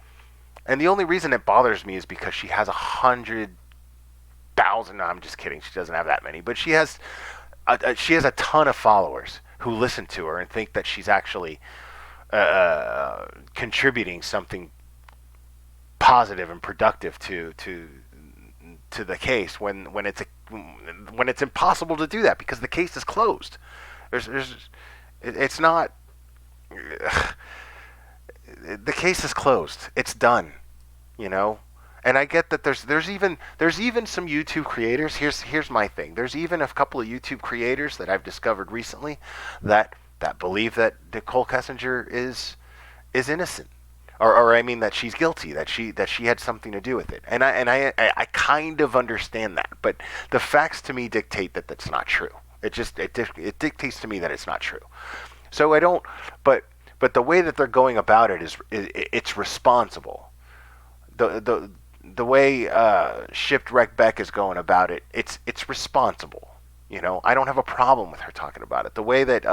And the only reason it bothers me is because she has 100,000. No, I'm just kidding. She doesn't have that many, but she has a ton of followers who listen to her and think that she's actually contributing something positive and productive to the case when it's impossible to do that because the case is closed. It's not. The case is closed. It's done. You know. And I get that there's even some YouTube creators. Here's my thing. There's even a couple of YouTube creators that I've discovered recently that believe that Nicole Kessinger is innocent, or I mean that she's guilty, that she had something to do with it. And I kind of understand that, but the facts to me dictate that that's not true. It dictates to me that it's not true. So I don't. But the way that they're going about it is it's responsible. The way Shipwreck Beck is going about it, it's responsible. You know, I don't have a problem with her talking about it. The way that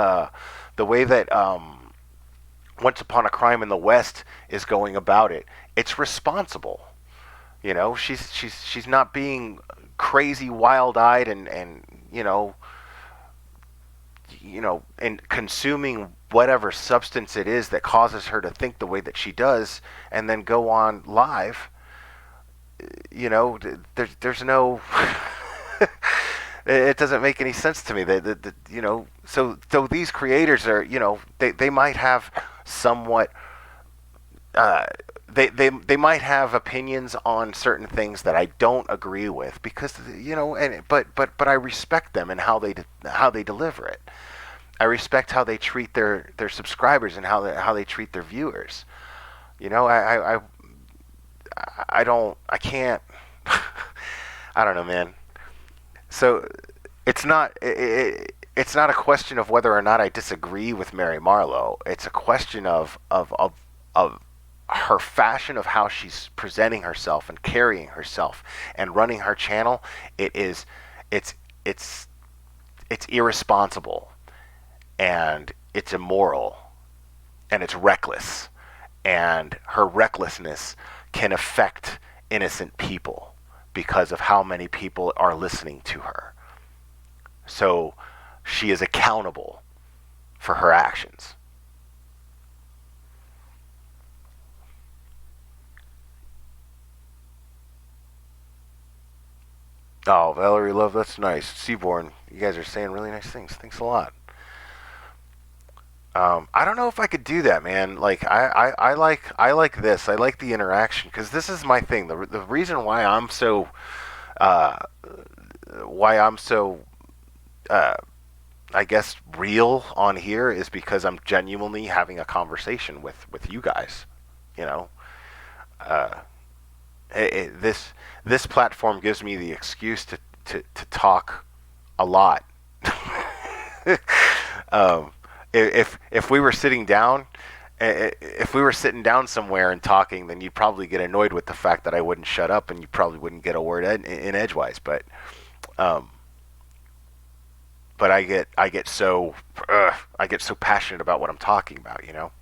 Once Upon a Crime in the West is going about it, it's responsible. You know, she's not being crazy, wild-eyed, and and consuming whatever substance it is that causes her to think the way that she does, and then go on live. You know, there's no. It doesn't make any sense to me. So these creators are, they might have somewhat. They might have opinions on certain things that I don't agree with because but I respect them and how they deliver it. I respect how they treat their subscribers and how they treat their viewers. You know, I can't. I don't know, man. So it's not a question of whether or not I disagree with Mary Marlowe. It's a question of her fashion of how she's presenting herself and carrying herself and running her channel. It's irresponsible, and it's immoral, and it's reckless, and her recklessness can affect innocent people because of how many people are listening to her. So she is accountable for her actions. Oh, Valerie Love, that's nice. Seaborn, you guys are saying really nice things. Thanks a lot. I don't know if I could do that, man. Like I like this. I like the interaction because this is my thing. The reason why I'm so I guess real on here is because I'm genuinely having a conversation with you guys. You know, this platform gives me the excuse to talk a lot. If we were sitting down, if we were sitting down somewhere and talking, then you'd probably get annoyed with the fact that I wouldn't shut up, and you probably wouldn't get a word in edgewise. But I get so passionate about what I'm talking about, you know.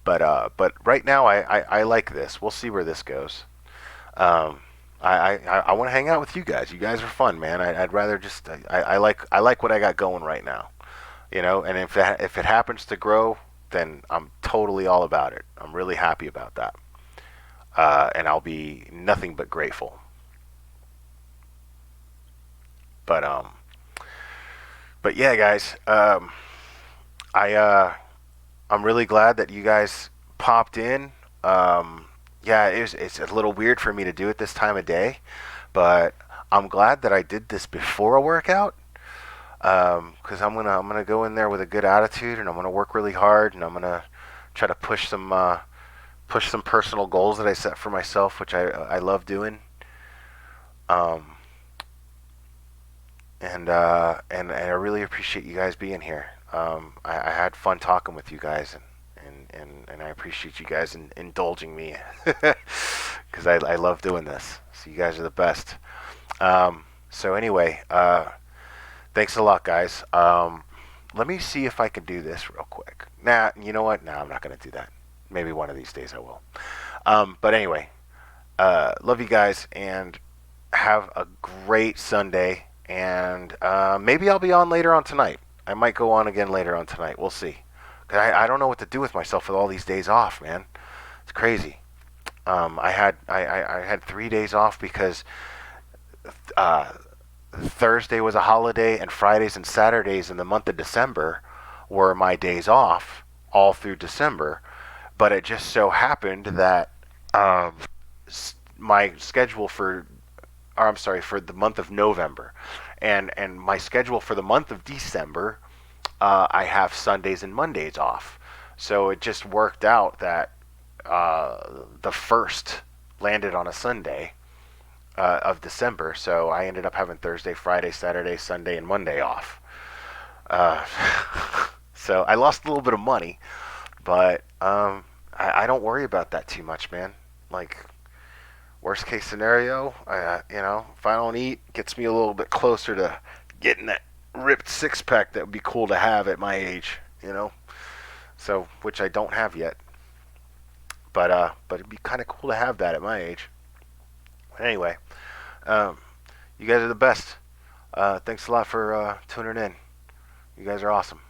But right now I like this. We'll see where this goes. I want to hang out with you guys. You guys are fun, man. I'd rather just I like what I got going right now, you know. And if it happens to grow, then I'm totally all about it. I'm really happy about that, and I'll be nothing but grateful. But yeah, guys. I'm really glad that you guys popped in. Yeah, it's a little weird for me to do it this time of day, but I'm glad that I did this before a workout, because I'm gonna go in there with a good attitude, and I'm gonna work really hard, and I'm gonna try to push some push some personal goals that I set for myself, which I love doing. Um, and I really appreciate you guys being here. I had fun talking with you guys, and I appreciate you guys indulging me because I love doing this. So you guys are the best. So anyway, thanks a lot, guys. Let me see if I can do this real quick. Nah, you know what? Nah, I'm not gonna do that. Maybe one of these days I will. But anyway, love you guys and have a great Sunday. And maybe I'll be on later on tonight. I might go on again later on tonight. We'll see. 'Cause I don't know what to do with myself with all these days off, man. It's crazy. I had 3 days off because Thursday was a holiday, and Fridays and Saturdays in the month of December were my days off all through December. But it just so happened that my schedule for the month of November, and my schedule for the month of December, I have Sundays and Mondays off. So it just worked out that the first landed on a Sunday of December. So I ended up having Thursday, Friday, Saturday, Sunday, and Monday off. So I lost a little bit of money, but I don't worry about that too much, man. Like, worst case scenario, if I don't eat, gets me a little bit closer to getting that ripped six pack that would be cool to have at my age, So, which I don't have yet. But it'd be kind of cool to have that at my age. Anyway, you guys are the best. Thanks a lot for tuning in. You guys are awesome.